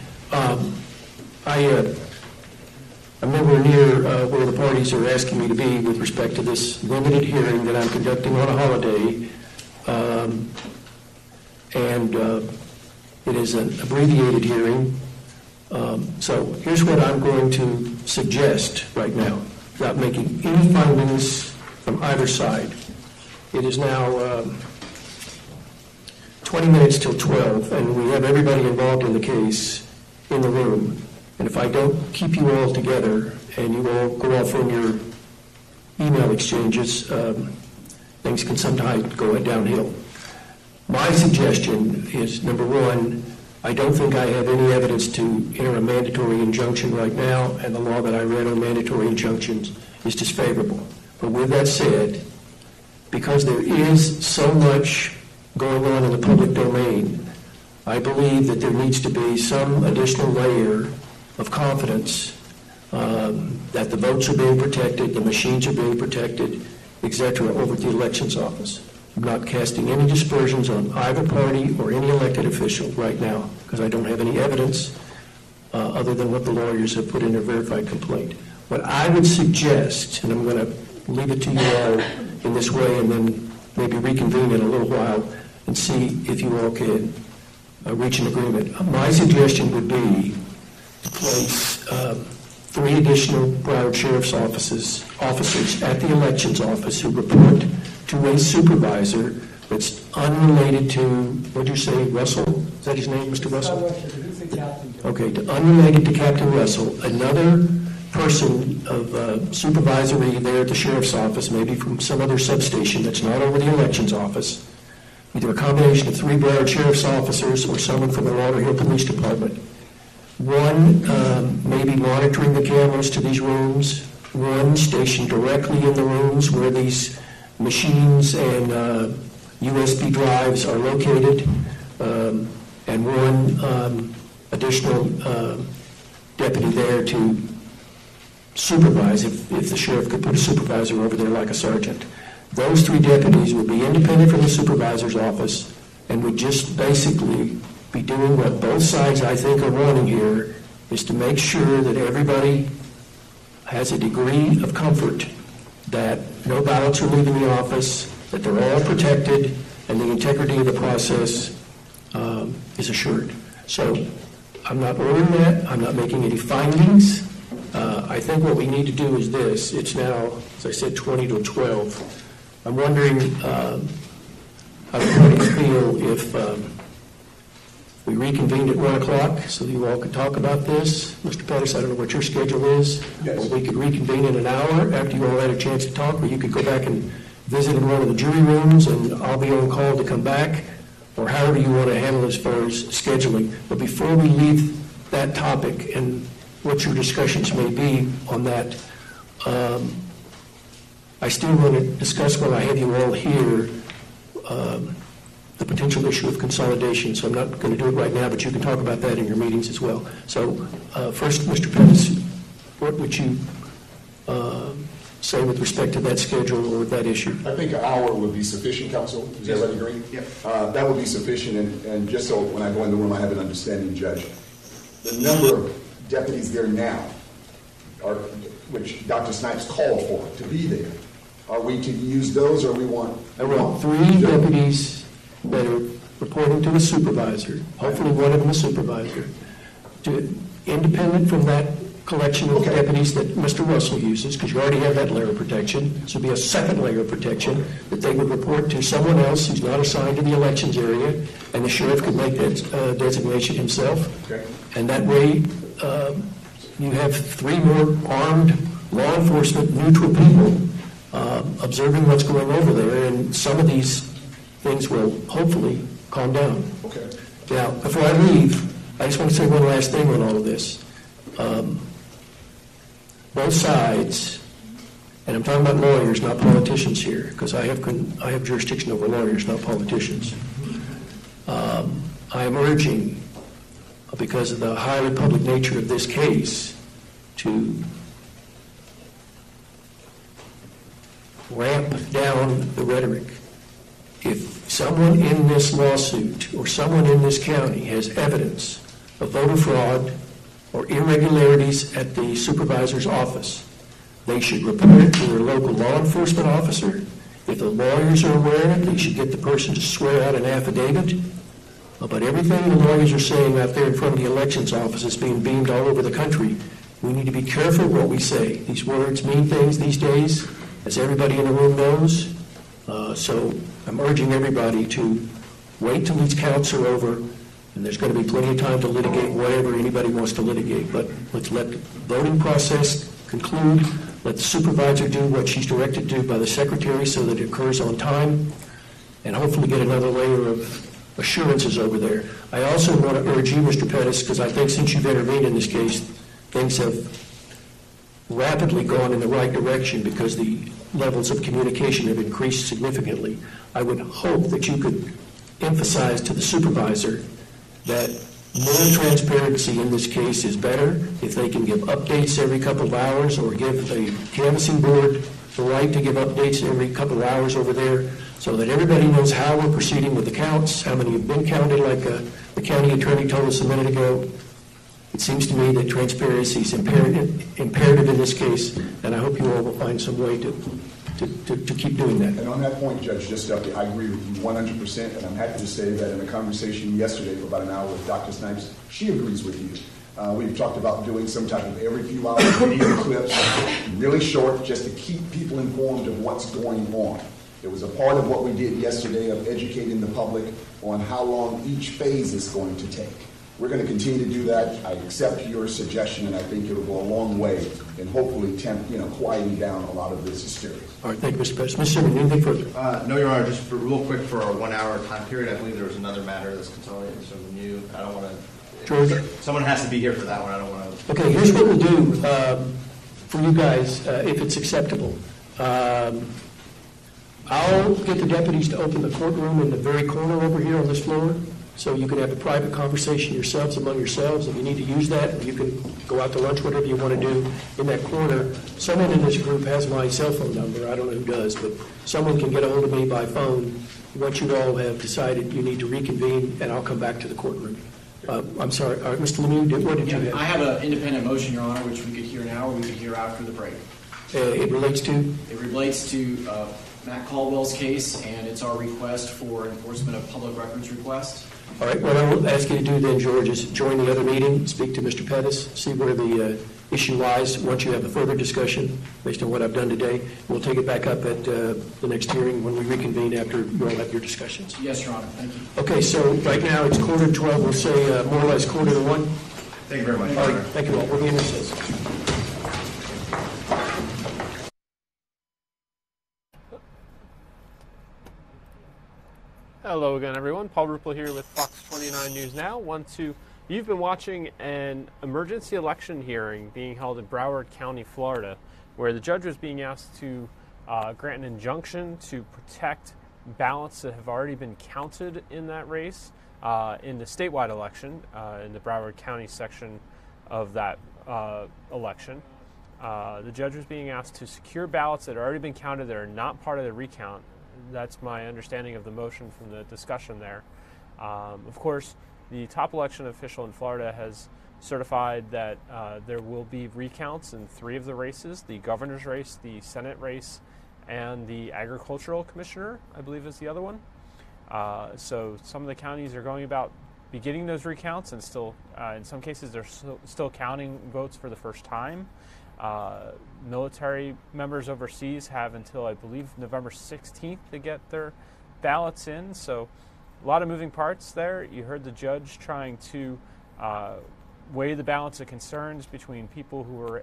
I'm nowhere near where the parties are asking me to be with respect to this limited hearing that I'm conducting on a holiday. It is an abbreviated hearing. So here's what I'm going to suggest right now, without making any findings from either side. It is now 20 minutes till 12, and we have everybody involved in the case in the room. And if I don't keep you all together and you all go off on your email exchanges, things can sometimes go downhill. My suggestion is, number one, I don't think I have any evidence to enter a mandatory injunction right now, and the law that I read on mandatory injunctions is disfavorable. But with that said, because there is so much going on in the public domain, I believe that there needs to be some additional layer of confidence that the votes are being protected, the machines are being protected, etc., over at the elections office. I'm not casting any dispersions on either party or any elected official right now because I don't have any evidence other than what the lawyers have put in their verified complaint. What I would suggest, and I'm going to leave it to you all in this way and then maybe reconvene in a little while and see if you all can reach an agreement. My suggestion would be to place 3 additional Broward Sheriff's officers at the elections office who report to a supervisor that's unrelated to, what did you say, Russell? Is that his name, Mr. Russell? He's the captain. Okay, unrelated to Captain Russell, another person of supervisory there at the sheriff's office, maybe from some other substation that's not over the elections office, either a combination of 3 Broward Sheriff's officers or someone from the Lauderhill Police Department. One maybe monitoring the cameras to these rooms, one stationed directly in the rooms where these machines and USB drives are located, and one additional deputy there to supervise, if the sheriff could put a supervisor over there like a sergeant. Those 3 deputies would be independent from the supervisor's office and would just basically be doing what both sides, I think, are wanting here, is to make sure that everybody has a degree of comfort that no ballots are leaving the office, that they're all protected, and the integrity of the process is assured. So I'm not ordering that. I'm not making any findings. I think what we need to do is this. It's now, as I said, 20 to 12. I'm wondering how the parties feel if we reconvened at 1 o'clock so that you all could talk about this. Mr. Pettis, I don't know what your schedule is. Yes. Or we could reconvene in an hour after you all had a chance to talk, or you could go back and visit in one of the jury rooms and I'll be on call to come back, or however you want to handle as far as scheduling. But before we leave that topic and what your discussions may be on that, I still want to discuss while I have you all here the potential issue of consolidation. So I'm not going to do it right now, but you can talk about that in your meetings as well. So first, Mr. Pettis, what would you say with respect to that schedule or that issue? I think an hour would be sufficient, Counsel. Does everybody agree? Yep. That would be sufficient, and just so when I go in the room I have an understanding, Judge, the number of deputies there now, which Dr. Snipes called for to be there, Are we to use those, or we want? I want 3 deputies that are reporting to a supervisor, hopefully one of them a supervisor, independent from that collection of deputies that Mr. Russell uses, because you already have that layer of protection. So it'd be a second layer of protection that they would report to someone else who's not assigned to the elections area, and the sheriff could make that designation himself. Okay. And that way, you have 3 more armed law enforcement neutral people observing what's going over there, and some of these things will hopefully calm down. Okay. Now, before I leave, I just want to say one last thing on all of this. Both sides, and I'm talking about lawyers, not politicians here, because I have jurisdiction over lawyers, not politicians. I am urging, because of the highly public nature of this case, to ramp down the rhetoric. If someone in this lawsuit or someone in this county has evidence of voter fraud or irregularities at the supervisor's office, they should report it to their local law enforcement officer. If the lawyers are aware of it, they should get the person to swear out an affidavit. But everything the lawyers are saying out there in front of the elections office is being beamed all over the country. We need to be careful what we say. These words mean things these days, as everybody in the room knows. So I'm urging everybody to wait till these counts are over, and there's going to be plenty of time to litigate whatever anybody wants to litigate. But let's let the voting process conclude. Let the supervisor do what she's directed to do by the secretary so that it occurs on time, and hopefully get another layer of assurances over there. I also want to urge you, Mr. Pettis, because I think since you've intervened in this case, things have rapidly gone in the right direction because the levels of communication have increased significantly. I would hope that you could emphasize to the supervisor that more transparency in this case is better. If they can give updates every couple of hours, or give the canvassing board the right to give updates every couple of hours over there, so that everybody knows how we're proceeding with the counts, how many have been counted, like the county attorney told us a minute ago. It seems to me that transparency is imperative in this case, and I hope you all will find some way to keep doing that. And on that point, Judge, just I agree with you 100%, and I'm happy to say that in a conversation yesterday for about an hour with Dr. Snipes, she agrees with you. We've talked about doing some type of every few hours video clips, really short, just to keep people informed of what's going on. It was a part of what we did yesterday of educating the public on how long each phase is going to take. We're going to continue to do that. I accept your suggestion, and I think it'll go a long way in hopefully quieting down a lot of this hysteria. All right, thank you, Mr. President. Mr. Chairman, anything further? No, Your Honor, just real quick for our 1 hour time period, I believe there was another matter that's consolidated, so new. I don't want to... George? Someone has to be here for that one. I don't want to... Okay, here's what we'll do for you guys, if it's acceptable. I'll get the deputies to open the courtroom in the very corner over here on this floor, so you can have a private conversation yourselves among yourselves. If you need to use that, you can go out to lunch, whatever you want to do in that corner. Someone in this group has my cell phone number. I don't know who does, but someone can get a hold of me by phone once you all have decided you need to reconvene, and I'll come back to the courtroom. I'm sorry, Mr. Lemieux, what did you have? I have an independent motion, Your Honor, which we could hear now or we could hear after the break. It relates to? It relates to Matt Caldwell's case, and it's our request for enforcement of public records request. All right, what I will ask you to do then, George, is join the other meeting, speak to Mr. Pettis, see where the issue lies. Once you have a further discussion based on what I've done today, we'll take it back up at the next hearing when we reconvene after you all have your discussions. Yes, Your Honor. Thank you. Okay, so right now it's 11:45. We'll say more or less 12:45. Thank you very much, All Your right, Honor. thank you all. We'll be in recess. Hello again, everyone. Paul Ruppel here with Fox 29 News Now. You've been watching an emergency election hearing being held in Broward County, Florida, where the judge was being asked to grant an injunction to protect ballots that have already been counted in that race in the statewide election, in the Broward County section of that election. The judge was being asked to secure ballots that have already been counted that are not part of the recount. That's my understanding of the motion from the discussion there. Of course, the top election official in Florida has certified that there will be recounts in 3 of the races, the governor's race, the Senate race, and the agricultural commissioner, I believe is the other one. So some of the counties are going about beginning those recounts, and still, in some cases, they're still counting votes for the first time. Military members overseas have until, I believe, November 16th to get their ballots in. So a lot of moving parts there. You heard the judge trying to weigh the balance of concerns between people who were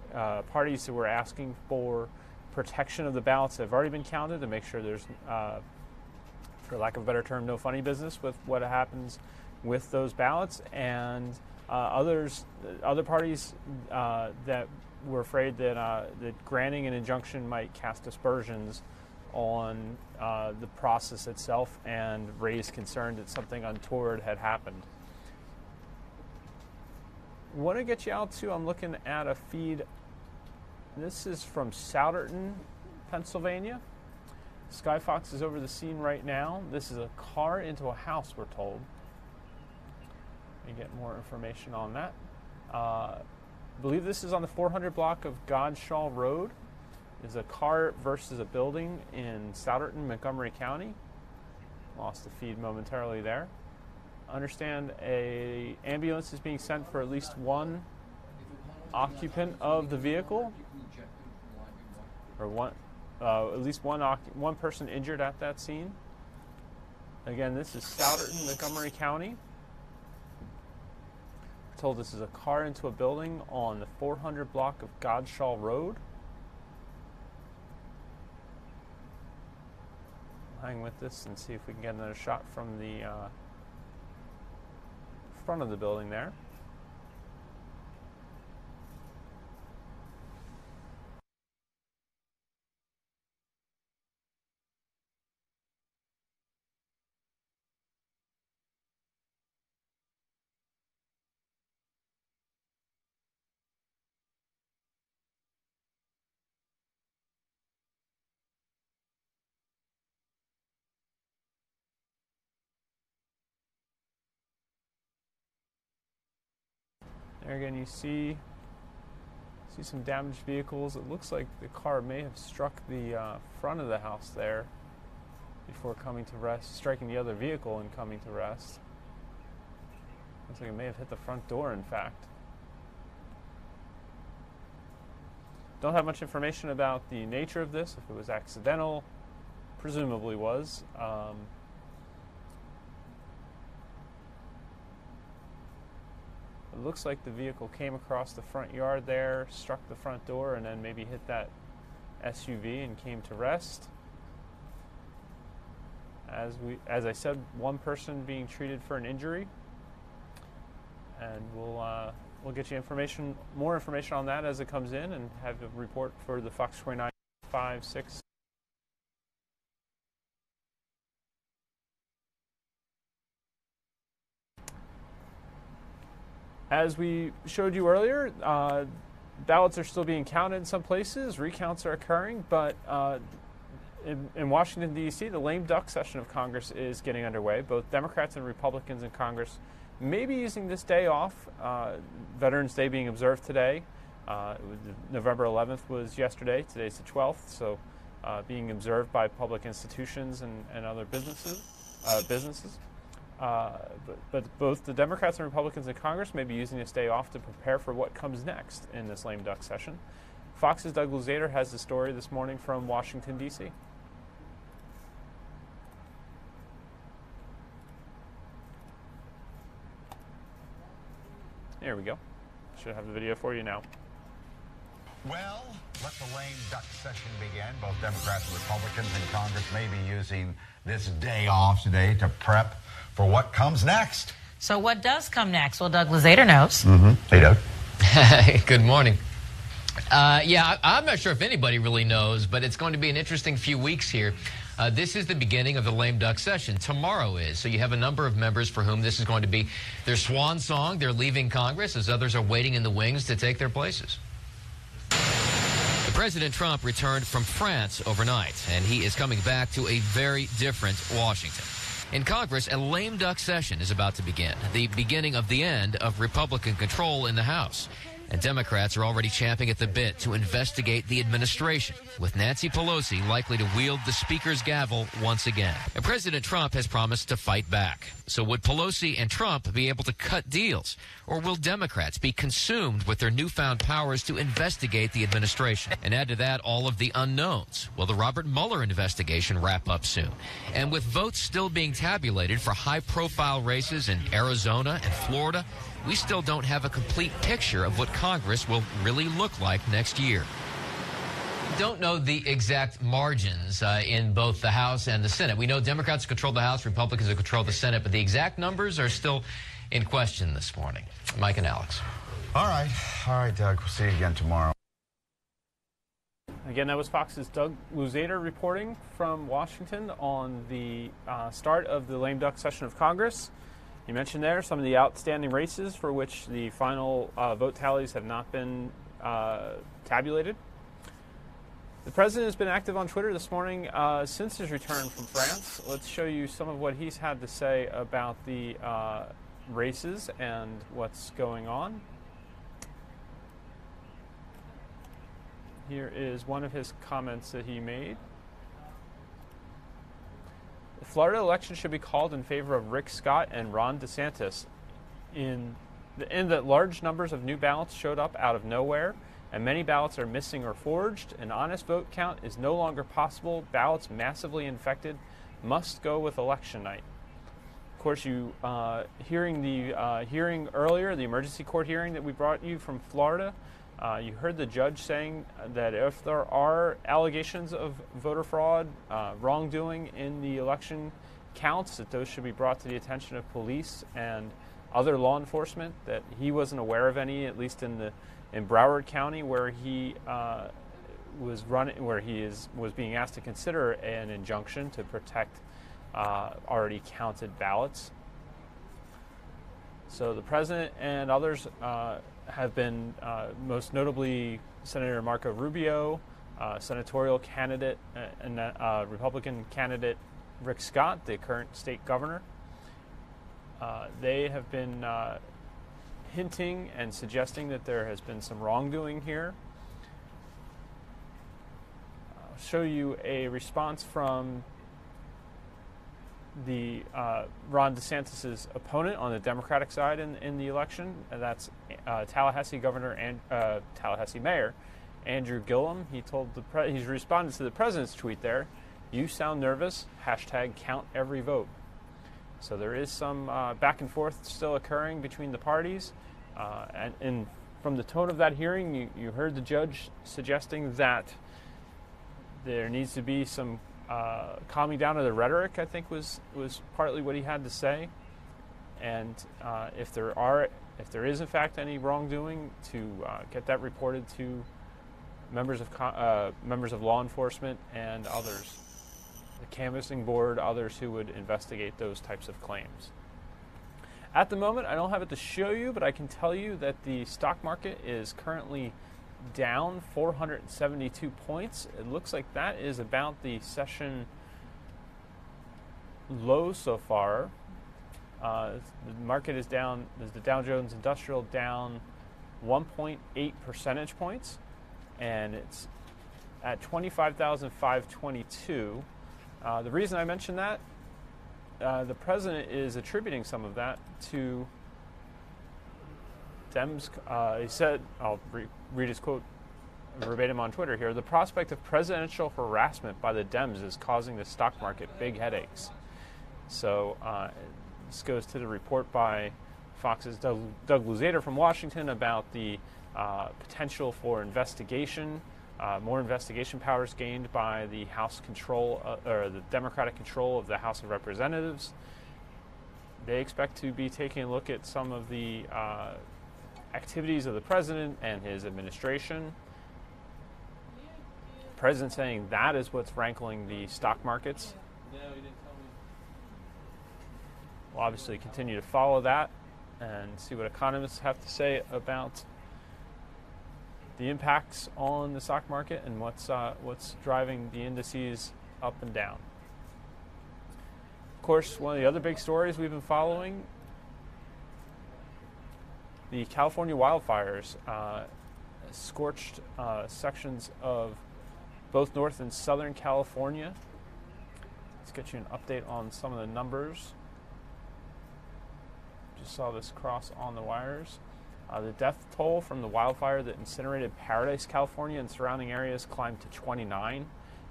parties who were asking for protection of the ballots that have already been counted to make sure there's, for lack of a better term, no funny business with what happens with those ballots, and other parties that were afraid that granting an injunction might cast aspersions on the process itself and raise concern that something untoward had happened. I want to get you out to, I'm looking at a feed. This is from Souderton, Pennsylvania. Skyfox is over the scene right now. This is a car into a house, we're told. Let me get more information on that. I believe this is on the 400 block of Godshaw Road. There's a car versus a building in Souderton, Montgomery County. Lost the feed momentarily there. Understand a ambulance is being sent for at least one occupant of the vehicle, or at least one person injured at that scene. Again, this is Souderton, Montgomery County. We're told this is a car into a building on the 400 block of Godshaw Road. We'll hang with this and see if we can get another shot from the front of the building there. There again, you see some damaged vehicles. It looks like the car may have struck the front of the house there before coming to rest, striking the other vehicle and coming to rest. Looks like it may have hit the front door, in fact. Don't have much information about the nature of this, if it was accidental, presumably was. It looks like the vehicle came across the front yard there, struck the front door, and then maybe hit that SUV and came to rest. As I said, one person being treated for an injury, and we'll get you more information on that as it comes in, and have a report for the Fox 29 5, 6. As we showed you earlier, ballots are still being counted in some places, recounts are occurring, but in Washington, D.C., the lame duck session of Congress is getting underway. Both Democrats and Republicans in Congress may be using this day off, Veterans Day being observed today. November 11th was yesterday, today's the 12th, so being observed by public institutions and other businesses. But both the Democrats and Republicans in Congress may be using this day off to prepare for what comes next in this lame duck session. Fox's Doug Luzader has the story this morning from Washington, D.C. There we go. Should have the video for you now. Well, let the lame duck session begin. Both Democrats and Republicans in Congress may be using this day off today to prep for what comes next. So what does come next? Well, Doug Luzader knows. Hey, Doug. Good morning. I'm not sure if anybody really knows, but it's going to be an interesting few weeks here. This is the beginning of the lame duck session. Tomorrow is. So you have a number of members for whom this is going to be their swan song. They're leaving Congress as others are waiting in the wings to take their places. President Trump returned from France overnight, and he is coming back to a very different Washington. In Congress, a lame duck session is about to begin, the beginning of the end of Republican control in the House. And Democrats are already champing at the bit to investigate the administration, with Nancy Pelosi likely to wield the Speaker's gavel once again. And President Trump has promised to fight back. So would Pelosi and Trump be able to cut deals? Or will Democrats be consumed with their newfound powers to investigate the administration? And add to that all of the unknowns. Will the Robert Mueller investigation wrap up soon? And with votes still being tabulated for high-profile races in Arizona and Florida, we still don't have a complete picture of what Congress will really look like next year. Don't know the exact margins in both the House and the Senate. We know Democrats control the House, Republicans control the Senate, but the exact numbers are still in question this morning. Mike and Alex. All right, Doug. We'll see you again tomorrow. Again, that was Fox's Doug Luzader reporting from Washington on the start of the lame duck session of Congress. You mentioned there some of the outstanding races for which the final vote tallies have not been tabulated. The president has been active on Twitter this morning since his return from France. Let's show you some of what he's had to say about the races and what's going on. Here is one of his comments that he made. The Florida election should be called in favor of Rick Scott and Ron DeSantis in that large numbers of new ballots showed up out of nowhere, and many ballots are missing or forged. An honest vote count is no longer possible. Ballots massively infected must go with election night. Of course, you hearing the hearing earlier, the emergency court hearing that we brought you from Florida, you heard the judge saying that if there are allegations of voter fraud, wrongdoing in the election counts, that those should be brought to the attention of police and other law enforcement, that he wasn't aware of any, at least in Broward County, where he was being asked to consider an injunction to protect already counted ballots. So the president and others have been, most notably Senator Marco Rubio, senatorial candidate and Republican candidate Rick Scott, the current state governor. They have been hinting and suggesting that there has been some wrongdoing here. I'll show you a response from the Ron DeSantis' opponent on the Democratic side in the election, and that's Tallahassee Governor and Tallahassee Mayor Andrew Gillum. He's responded to the president's tweet there. "You sound nervous. #count every vote." So there is some back and forth still occurring between the parties, and from the tone of that hearing, you heard the judge suggesting that there needs to be some calming down of the rhetoric, I think was partly what he had to say. And if there is in fact any wrongdoing, to get that reported to members of law enforcement and others, the canvassing board, others who would investigate those types of claims. At the moment, I don't have it to show you, but I can tell you that the stock market is currently down 472 points. It looks like that is about the session low so far. The market is down, the Dow Jones Industrial down 1.8 percentage points, and it's at 25,522. The reason I mention that, the president is attributing some of that to Dems. He said, I'll read his quote verbatim on Twitter here, "The prospect of presidential harassment by the Dems is causing the stock market big headaches." So this goes to the report by Fox's Doug Luzader from Washington about the potential for investigation, more investigation powers gained by the House control, or the Democratic control of the House of Representatives. They expect to be taking a look at some of the activities of the president and his administration. The president saying that is what's rankling the stock markets. We'll obviously continue to follow that and see what economists have to say about the impacts on the stock market and what's driving the indices up and down. Of course, one of the other big stories we've been following The California wildfires scorched sections of both North and Southern California. Let's get you an update on some of the numbers. Just saw this cross on the wires. The death toll from the wildfire that incinerated Paradise, California and surrounding areas climbed to 29,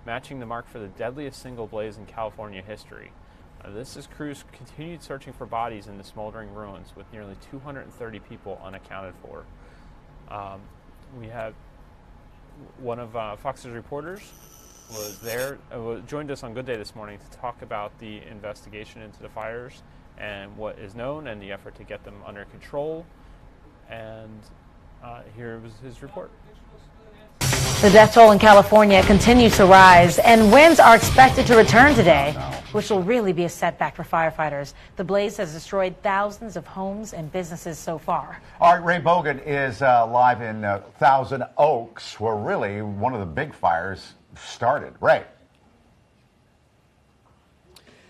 matching the mark for the deadliest single blaze in California history. This as crews continued searching for bodies in the smoldering ruins, with nearly 230 people unaccounted for. We have one of Fox's reporters was there, joined us on Good Day this morning to talk about the investigation into the fires and what is known and the effort to get them under control. And here was his report. The death toll in California continues to rise, and winds are expected to return today, which will really be a setback for firefighters. The blaze has destroyed thousands of homes and businesses so far. All right, Ray Bogan is live in Thousand Oaks, where really one of the big fires started. Ray.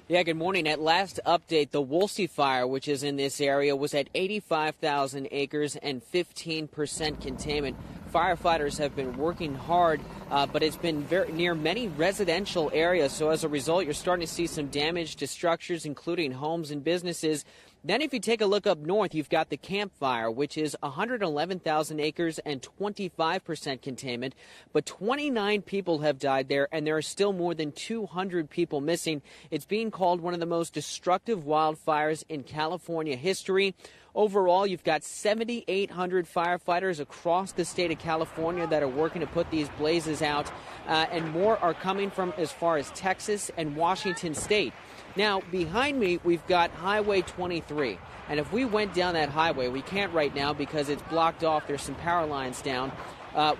Yeah, good morning. At last update, the Woolsey fire, which is in this area, was at 85,000 acres and 15% containment. Firefighters have been working hard, but it's been near many residential areas. So as a result, you're starting to see some damage to structures, including homes and businesses. Then if you take a look up north, you've got the Camp Fire, which is 111,000 acres and 25% containment. But 29 people have died there, and there are still more than 200 people missing. It's being called one of the most destructive wildfires in California history. Overall, you've got 7,800 firefighters across the state of California that are working to put these blazes out, and more are coming from as far as Texas and Washington State. Now, behind me, we've got Highway 23, and if we went down that highway, we can't right now because it's blocked off. There's some power lines down.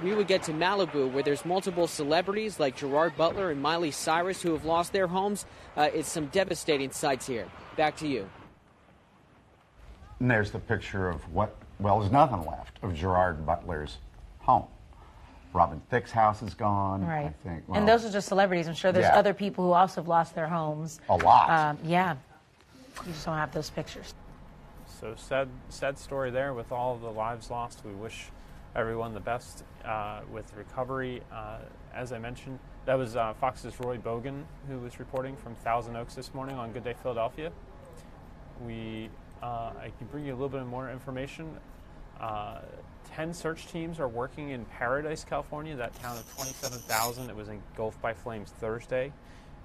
We would get to Malibu, where there's multiple celebrities like Gerard Butler and Miley Cyrus who have lost their homes. It's some devastating sights here. Back to you. And there's the picture of what, well, there's nothing left of Gerard Butler's home. Robin Thicke's house is gone, Right. I think. Well, And those are just celebrities. I'm sure there's yeah. other people who also have lost their homes. A lot. Yeah. You just don't have those pictures. So sad story there with all of the lives lost. We wish everyone the best with recovery. As I mentioned, that was Fox's Roy Bogan who was reporting from Thousand Oaks this morning on Good Day Philadelphia. I can bring you a little bit more information. 10 search teams are working in Paradise, California, that town of 27,000 that was engulfed by flames Thursday,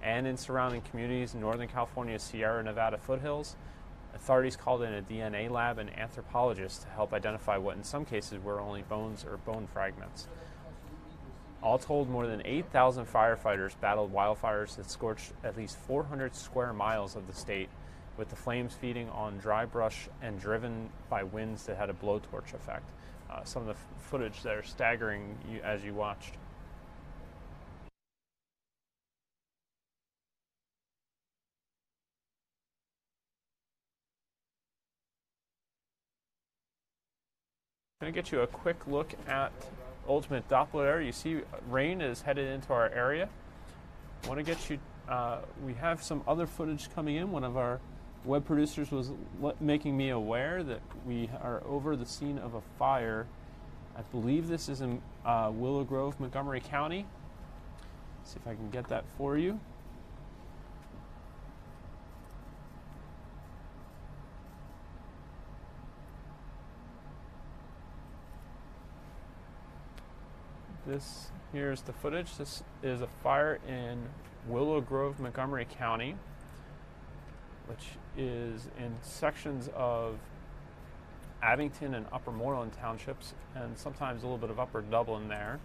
and in surrounding communities in Northern California's Sierra Nevada foothills. Authorities called in a DNA lab and anthropologists to help identify what in some cases were only bones or bone fragments. All told, more than 8,000 firefighters battled wildfires that scorched at least 400 square miles of the state, with the flames feeding on dry brush and driven by winds that had a blowtorch effect. Some of the footage there staggering as you watched. Going to get you a quick look at Ultimate Doppler Air. You see rain is headed into our area. I want to get you, we have some other footage coming in. One of our web producers was making me aware that we are over the scene of a fire. I believe this is in Willow Grove, Montgomery County. See if I can get that for you. Here's the footage. This is a fire in Willow Grove, Montgomery County, which is in sections of Abington and Upper Moreland townships, and sometimes a little bit of Upper Dublin there.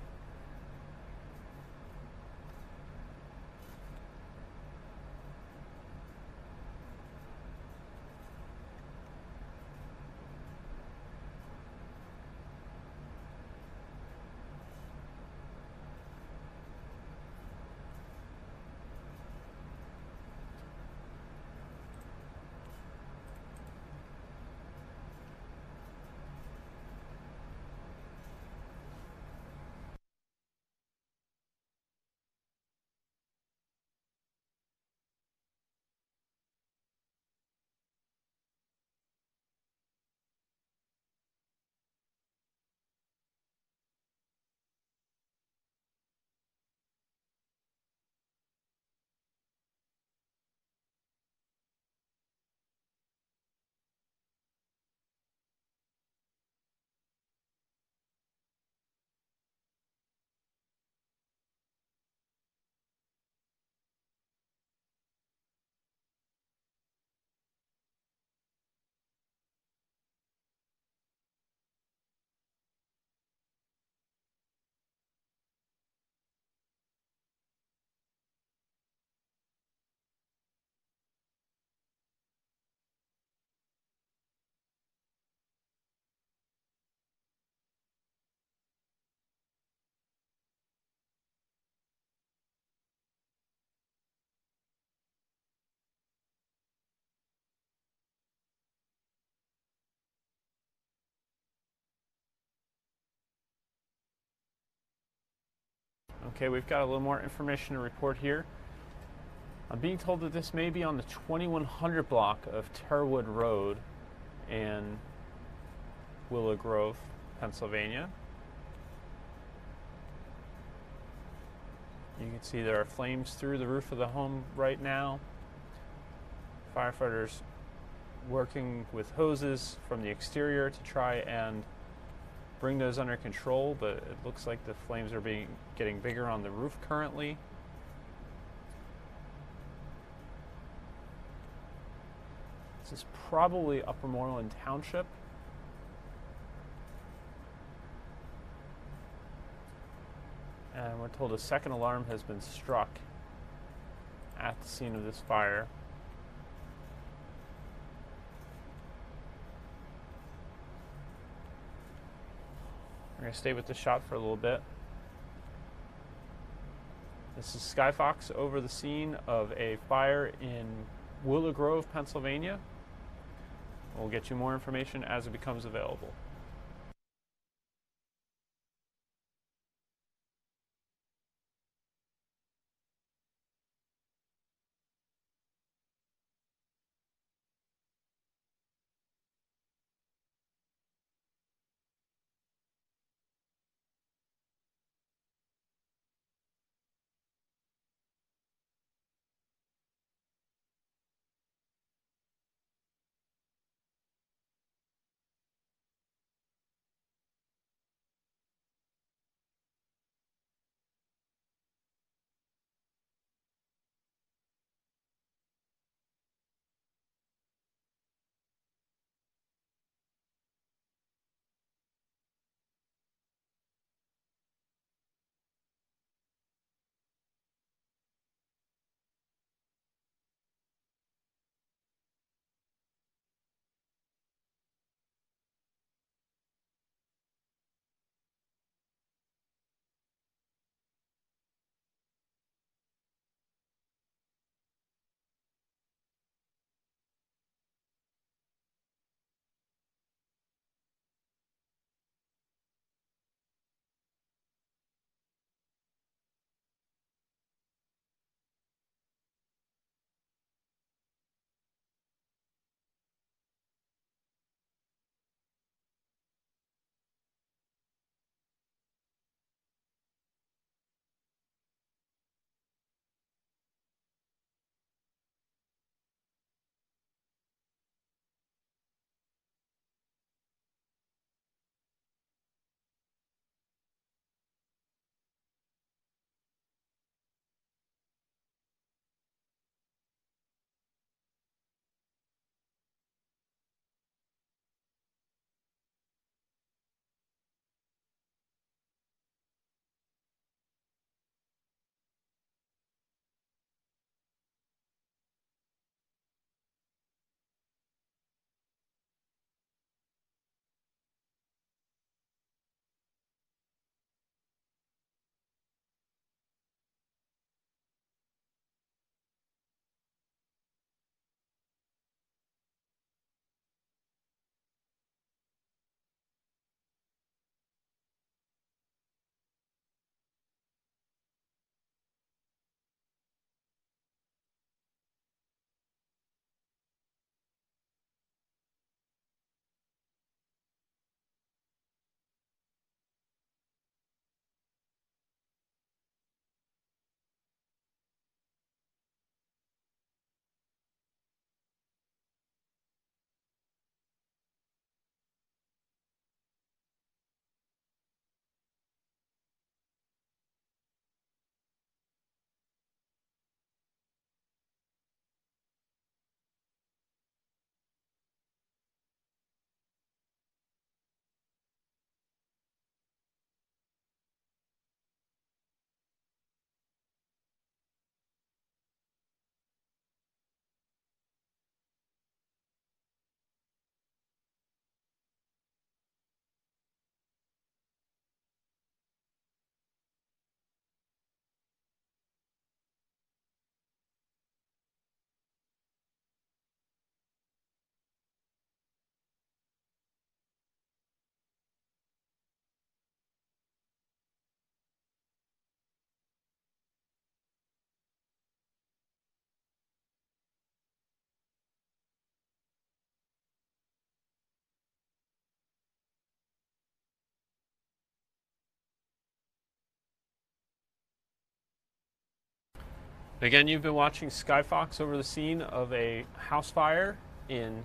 Okay, we've got a little more information to report here. I'm being told that this may be on the 2100 block of Terwood Road in Willow Grove, Pennsylvania. You can see there are flames through the roof of the home right now. Firefighters working with hoses from the exterior to try and bring those under control, but it looks like the flames are getting bigger on the roof currently. This is probably Upper Moreland Township. And we're told a second alarm has been struck at the scene of this fire. We're going to stay with the shot for a little bit. This is Skyfox over the scene of a fire in Willow Grove, Pennsylvania. We'll get you more information as it becomes available. Again, you've been watching Skyfox over the scene of a house fire in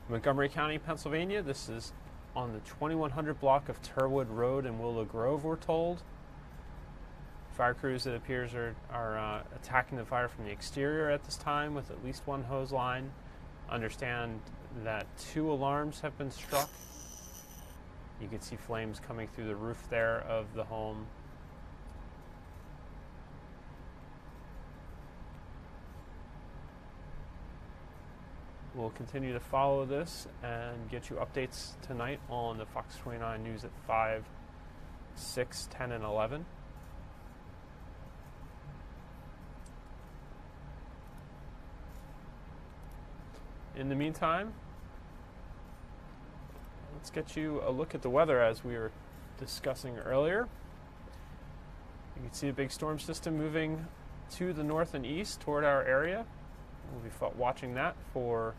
Montgomery County, Pennsylvania. This is on the 2100 block of Turwood Road in Willow Grove, we're told. Fire crews, it appears, are attacking the fire from the exterior at this time with at least one hose line. Understand that 2 alarms have been struck. You can see flames coming through the roof there of the home. We'll continue to follow this and get you updates tonight on the Fox 29 News at 5, 6, 10, and 11. In the meantime, let's get you a look at the weather as we were discussing earlier. You can see a big storm system moving to the north and east toward our area. We'll be watching that for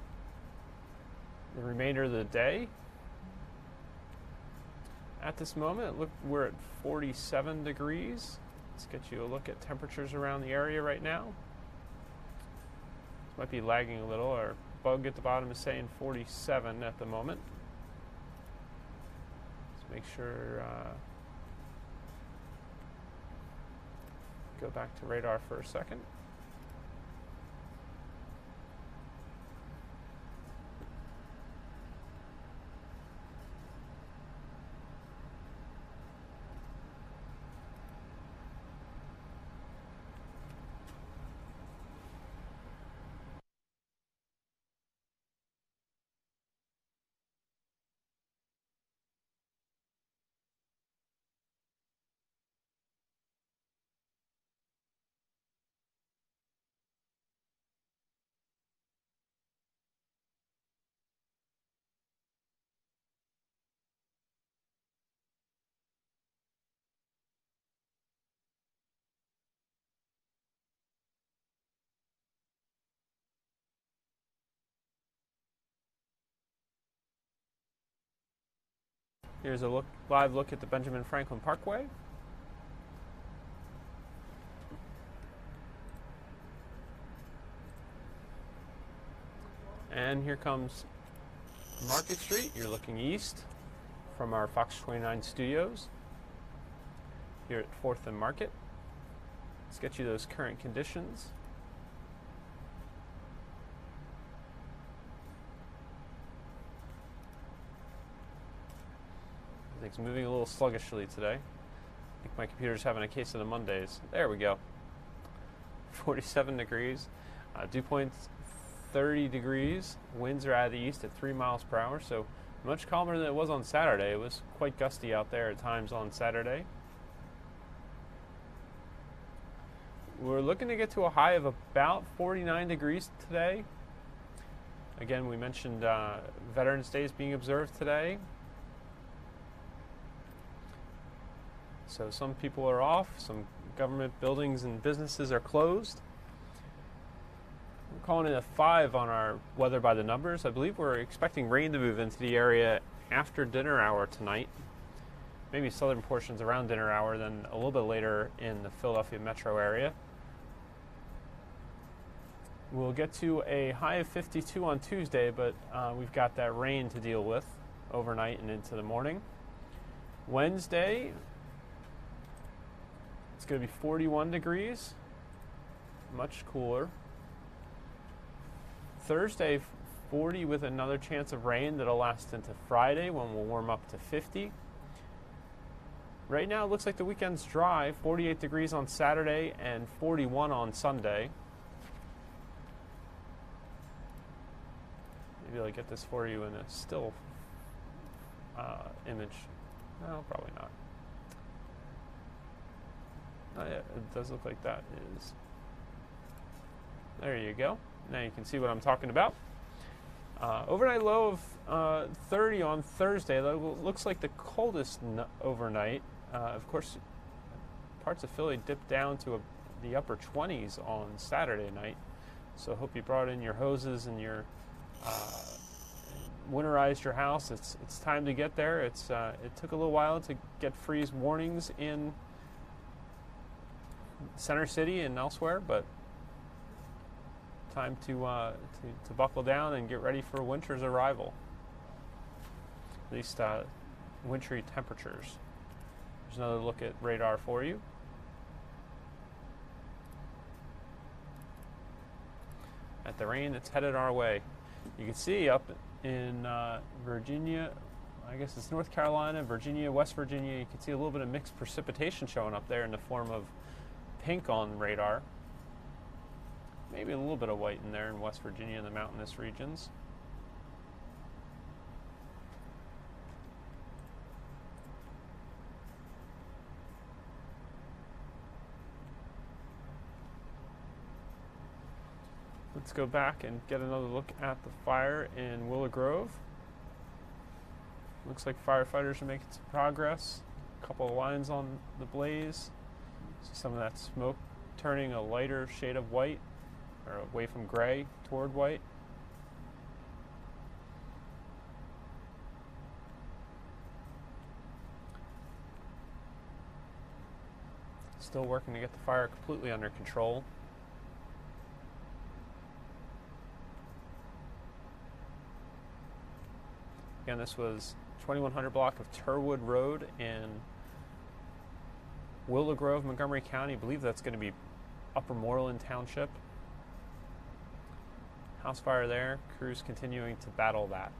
the remainder of the day. At this moment, look, we're at 47 degrees. Let's get you a look at temperatures around the area right now. This might be lagging a little. Our bug at the bottom is saying 47 at the moment. Let's make sure, go back to radar for a second. Here's a live look at the Benjamin Franklin Parkway. And here comes Market Street. You're looking east from our Fox 29 studios here at 4th and Market. Let's get you those current conditions. It's moving a little sluggishly today. I think my computer's having a case of the Mondays. There we go. 47 degrees. Dew point's 30 degrees. Winds are out of the east at 3 miles per hour, so much calmer than it was on Saturday. It was quite gusty out there at times on Saturday. We're looking to get to a high of about 49 degrees today. Again, we mentioned Veterans Day is being observed today. So some people are off, some government buildings and businesses are closed. We're calling it a 5 on our weather by the numbers. I believe we're expecting rain to move into the area after dinner hour tonight. Maybe southern portions around dinner hour, then a little bit later in the Philadelphia metro area. We'll get to a high of 52 on Tuesday, but we've got that rain to deal with overnight and into the morning. Wednesday, it's going to be 41 degrees, much cooler. Thursday, 40 with another chance of rain that'll last into Friday when we'll warm up to 50. Right now it looks like the weekend's dry, 48 degrees on Saturday and 41 on Sunday. Maybe I'll get this for you in a still image. No, probably not. Oh, yeah, it does look like that is. There you go. Now you can see what I'm talking about. Overnight low of 30 on Thursday. That looks like the coldest overnight. Of course, parts of Philly dipped down to the upper 20s on Saturday night. So hope you brought in your hoses and your winterized your house. It's time to get there. It took a little while to get freeze warnings in Center City and elsewhere, but time to buckle down and get ready for winter's arrival. At least wintry temperatures. There's another look at radar for you. At the rain that's headed our way. You can see up in Virginia, I guess it's North Carolina, Virginia, West Virginia, you can see a little bit of mixed precipitation showing up there in the form of pink on radar. Maybe a little bit of white in there in West Virginia and the mountainous regions. Let's go back and get another look at the fire in Willow Grove. Looks like firefighters are making some progress. A couple of lines on the blaze. See some of that smoke turning a lighter shade of white, or away from gray toward white. Still working to get the fire completely under control. Again, this was 2100 block of Turwood Road in Willow Grove, Montgomery County. I believe that's going to be Upper Moreland Township. House fire there. Crews continuing to battle that.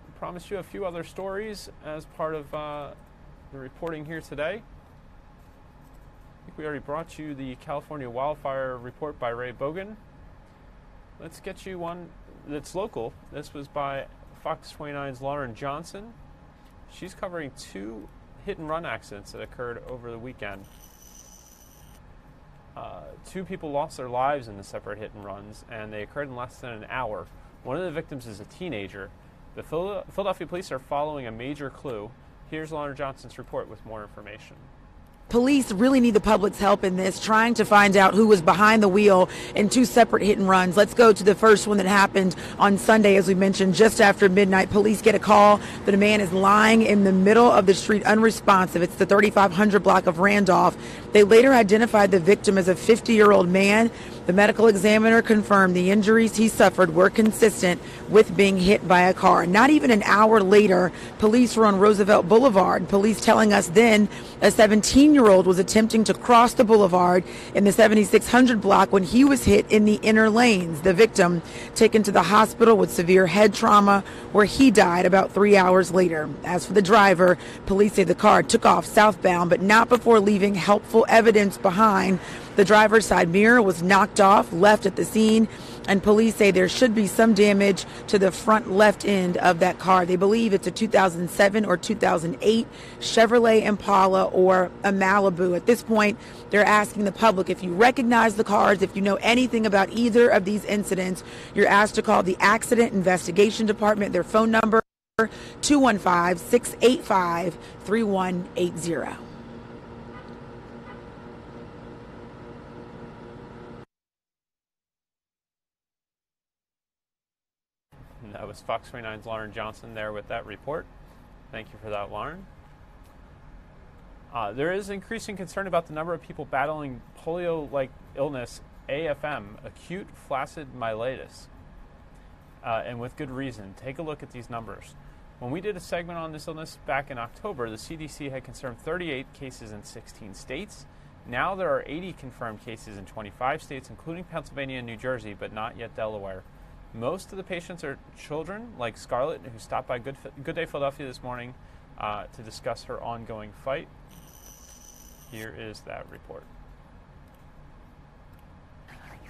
I promised you a few other stories as part of the reporting here today. I think we already brought you the California wildfire report by Ray Bogan. Let's get you one that's local. This was by Fox 29's Lauren Johnson. She's covering 2 hit-and-run accidents that occurred over the weekend. 2 people lost their lives in the separate hit-and-runs, and they occurred in less than an hour. One of the victims is a teenager. The Philadelphia police are following a major clue. Here's Lauren Johnson's report with more information. Police really need the public's help in this, trying to find out who was behind the wheel in 2 separate hit and runs. Let's go to the first one that happened on Sunday, as we mentioned, just after midnight. Police get a call that a man is lying in the middle of the street unresponsive. It's the 3500 block of Randolph. They later identified the victim as a 50-year-old man. The medical examiner confirmed the injuries he suffered were consistent with being hit by a car. Not even an hour later, police were on Roosevelt Boulevard. Police telling us then a 17-year-old was attempting to cross the boulevard in the 7600 block when he was hit in the inner lanes. The victim taken to the hospital with severe head trauma, where he died about 3 hours later. As for the driver, police say the car took off southbound, but not before leaving helpful evidence behind. The driver's side mirror was knocked off, left at the scene, and police say there should be some damage to the front left end of that car. They believe it's a 2007 or 2008 Chevrolet Impala or a Malibu. At this point, they're asking the public, if you recognize the cars, if you know anything about either of these incidents, you're asked to call the Accident Investigation Department. Their phone number, 215-685-3180. That was Fox 29's Lauren Johnson there with that report. Thank you for that, Lauren. There is increasing concern about the number of people battling polio-like illness, AFM, acute flaccid myelitis, and with good reason. Take a look at these numbers. When we did a segment on this illness back in October, the CDC had confirmed 38 cases in 16 states. Now there are 80 confirmed cases in 25 states, including Pennsylvania and New Jersey, but not yet Delaware. Most of the patients are children, like Scarlett, who stopped by Good Day Philadelphia this morning to discuss her ongoing fight. Here is that report.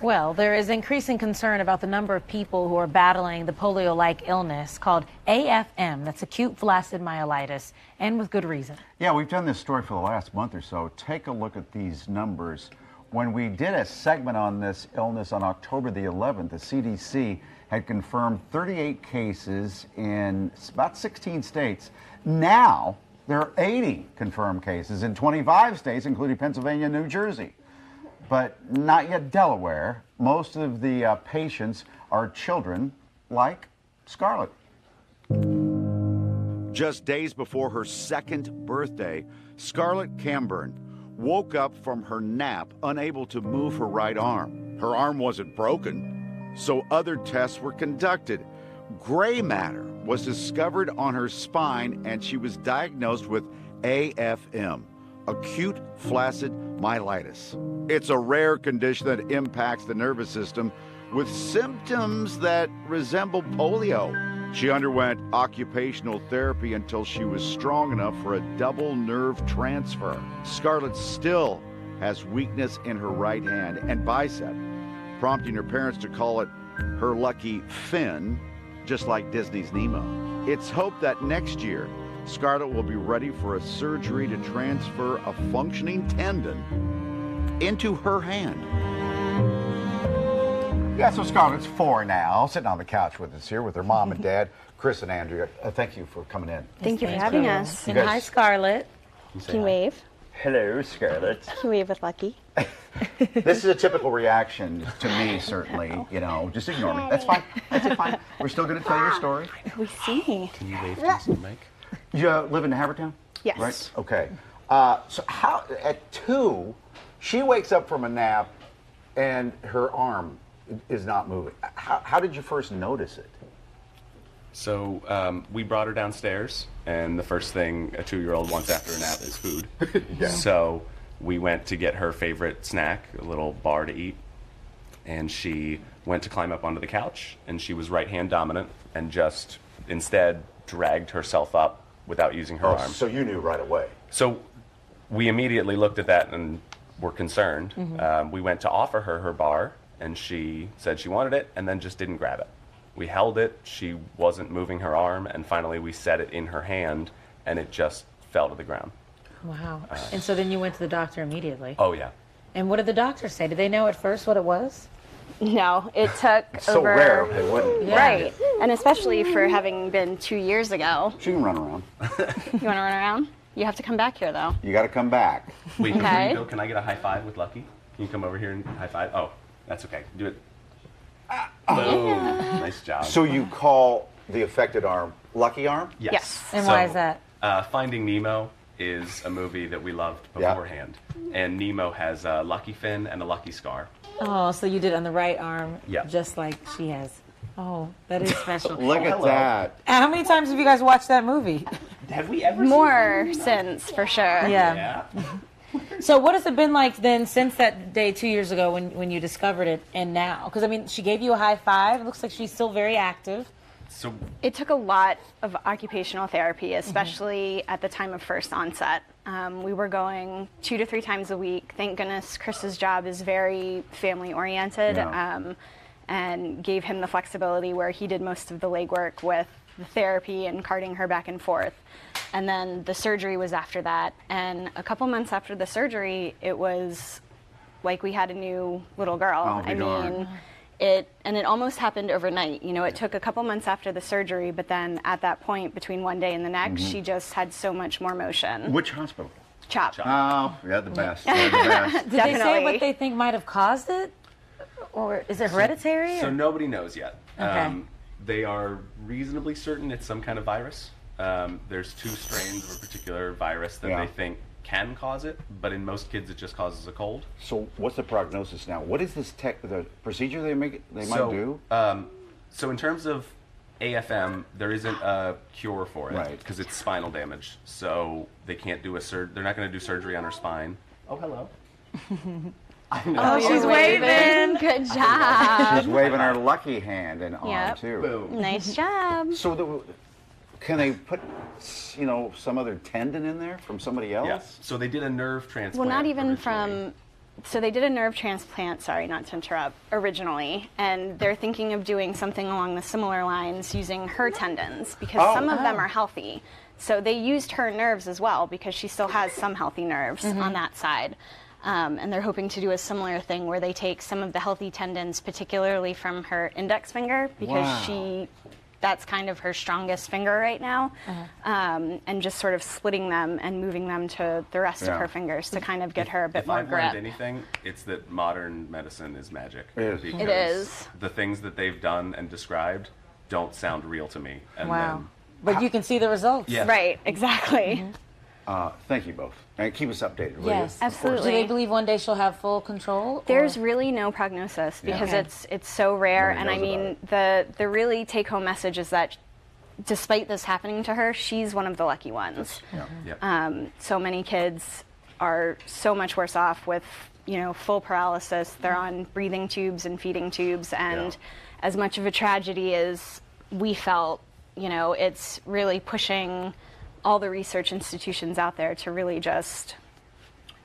Well, there is increasing concern about the number of people who are battling the polio-like illness called AFM, that's acute flaccid myelitis, and with good reason. Yeah, we've done this story for the last month or so. Take a look at these numbers. When we did a segment on this illness on October the 11th, the CDC had confirmed 38 cases in about 16 states. Now, there are 80 confirmed cases in 25 states, including Pennsylvania and New Jersey, but not yet Delaware. Most of the patients are children like Scarlett. Just days before her second birthday, Scarlett Camburn woke up from her nap unable to move her right arm. Her arm wasn't broken, so other tests were conducted. Gray matter was discovered on her spine, and she was diagnosed with AFM, acute flaccid myelitis. It's a rare condition that impacts the nervous system with symptoms that resemble polio. She underwent occupational therapy until she was strong enough for a double nerve transfer. Scarlett still has weakness in her right hand and bicep, prompting her parents to call it her lucky fin, just like Disney's Nemo. It's hoped that next year, Scarlett will be ready for a surgery to transfer a functioning tendon into her hand. Yeah, so Scarlett's 4 now, sitting on the couch with us here with her mom and dad, Chris and Andrea. Thank you for coming in. Thank you for having us. And hi, Scarlett. Can you wave? Hello, Scarlett. Can you wave with Lucky? This is a typical reaction to me, certainly. You know, just ignore me. That's fine. That's fine. We're still going to tell your story. We see. Can you wave to the mic? You live in Havertown? Yes. Right? Okay. So how, at 2, she wakes up from a nap and her arm is not moving. How did you first notice it? So we brought her downstairs, and the first thing a 2-year-old wants after a nap is food. Yeah. So we went to get her favorite snack, a little bar to eat, and she went to climb up onto the couch, and she was right-hand dominant, and just instead dragged herself up without using her arm. So you knew right away. So we immediately looked at that and were concerned. We went to offer her her bar, and she said she wanted it, and then just didn't grab it. We held it, she wasn't moving her arm, and finally we set it in her hand, and it just fell to the ground. Wow. And so then you went to the doctor immediately. Oh, yeah. And what did the doctor say? Did they know at first what it was? No, it took It's so over. rare they wouldn't. Yeah. Right. And especially for having been 2 years ago. She can run around. You want to run around? You have to come back here, though. You got to come back. Wait, before Okay. you go, can I get a high five with Lucky? Can you come over here and high five? Oh, that's okay. Do it. Boom. Nice job. So you call the affected arm Lucky Arm? Yes. And So, why is that? Finding Nemo is a movie that we loved beforehand. And Nemo has a lucky fin and a lucky scar. Oh, so you did on the right arm, Yeah. just like she has. Oh, that is special. Look at that. How many times have you guys watched that movie? Have we ever More since, for sure. Yeah. So what has it been like then since that day 2 years ago when you discovered it and now? Because, I mean, she gave you a high five. It looks like she's still very active. So It took a lot of occupational therapy, especially at the time of first onset. We were going 2 to 3 times a week. Thank goodness Chris's job is very family-oriented, and gave him the flexibility where he did most of the legwork with the therapy and carting her back and forth. And then the surgery was after that. And a couple months after the surgery, it was like we had a new little girl. Oh, be darned. It almost happened overnight. You know, it took a couple months after the surgery, but then at that point, between one day and the next, she just had so much more motion. Which hospital? CHOP. Oh, yeah, the best. They're the best. Did they say what they think might have caused it? Or is it hereditary? So or? nobody knows yet. Okay. They are reasonably certain it's some kind of virus. There's 2 strains of a particular virus that they think can cause it, but in most kids it just causes a cold. So what's the prognosis now? What is this the procedure they might do? So in terms of AFM, there isn't a cure for it Right. because it's spinal damage. So they can't do they're not going to do surgery on her spine. Oh, hello. Oh, she's waving. Good job. She's waving her lucky hand and arm Yep. too. Boom. Nice job. So can they put, some other tendon in there from somebody else? Yes. So they did a nerve transplant. Well, not even originally. so they did a nerve transplant, sorry, not to interrupt, originally, and they're thinking of doing something along the similar lines using her tendons because some of them are healthy. So they used her nerves as well because she still has some healthy nerves on that side. And they're hoping to do a similar thing where they take some of the healthy tendons, particularly from her index finger, because that's kind of her strongest finger right now, and just sort of splitting them and moving them to the rest of her fingers to kind of get her a bit more If I've grip. learned anything, it's that modern medicine is magic. It is. Because It is. the things that they've done and described don't sound real to me. And Wow. then But you can see the results. Yes. Right, exactly. Thank you both. And keep us updated, will Yes, you? absolutely. Do they believe one day she'll have full control? There's really no prognosis because it's so rare. And I mean, the really take-home message is that despite this happening to her, she's one of the lucky ones. So many kids are so much worse off with, full paralysis. They're on breathing tubes and feeding tubes. And as much of a tragedy as we felt, it's really pushing all the research institutions out there to really just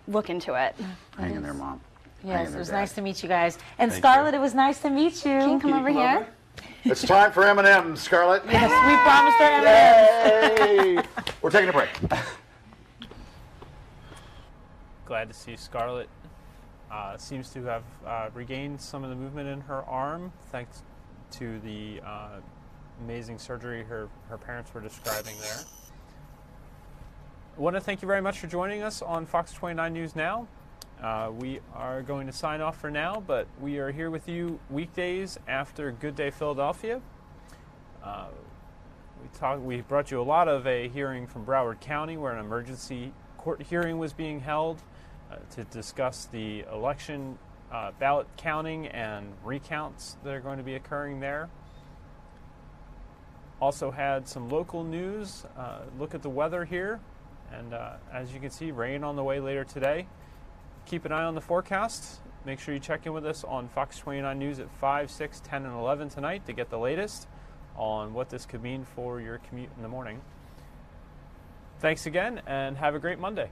look into it. Hang in there, Mom. Yes, it was nice to meet you guys. And Scarlett, it was nice to meet you. Can you come over here? It's time for M&M, Scarlett. Yes, we promised our M&Ms. Yay! We're taking a break. Glad to see Scarlett seems to have regained some of the movement in her arm thanks to the amazing surgery her parents were describing there. I want to thank you very much for joining us on Fox 29 News Now. We are going to sign off for now, but we are here with you weekdays after Good Day Philadelphia. We brought you a lot of a hearing from Broward County where an emergency court hearing was being held to discuss the election ballot counting and recounts that are going to be occurring there. Also had some local news, look at the weather here, and as you can see, rain on the way later today. Keep an eye on the forecast. Make sure you check in with us on Fox 29 News at 5, 6, 10, and 11 tonight to get the latest on what this could mean for your commute in the morning. Thanks again, and have a great Monday.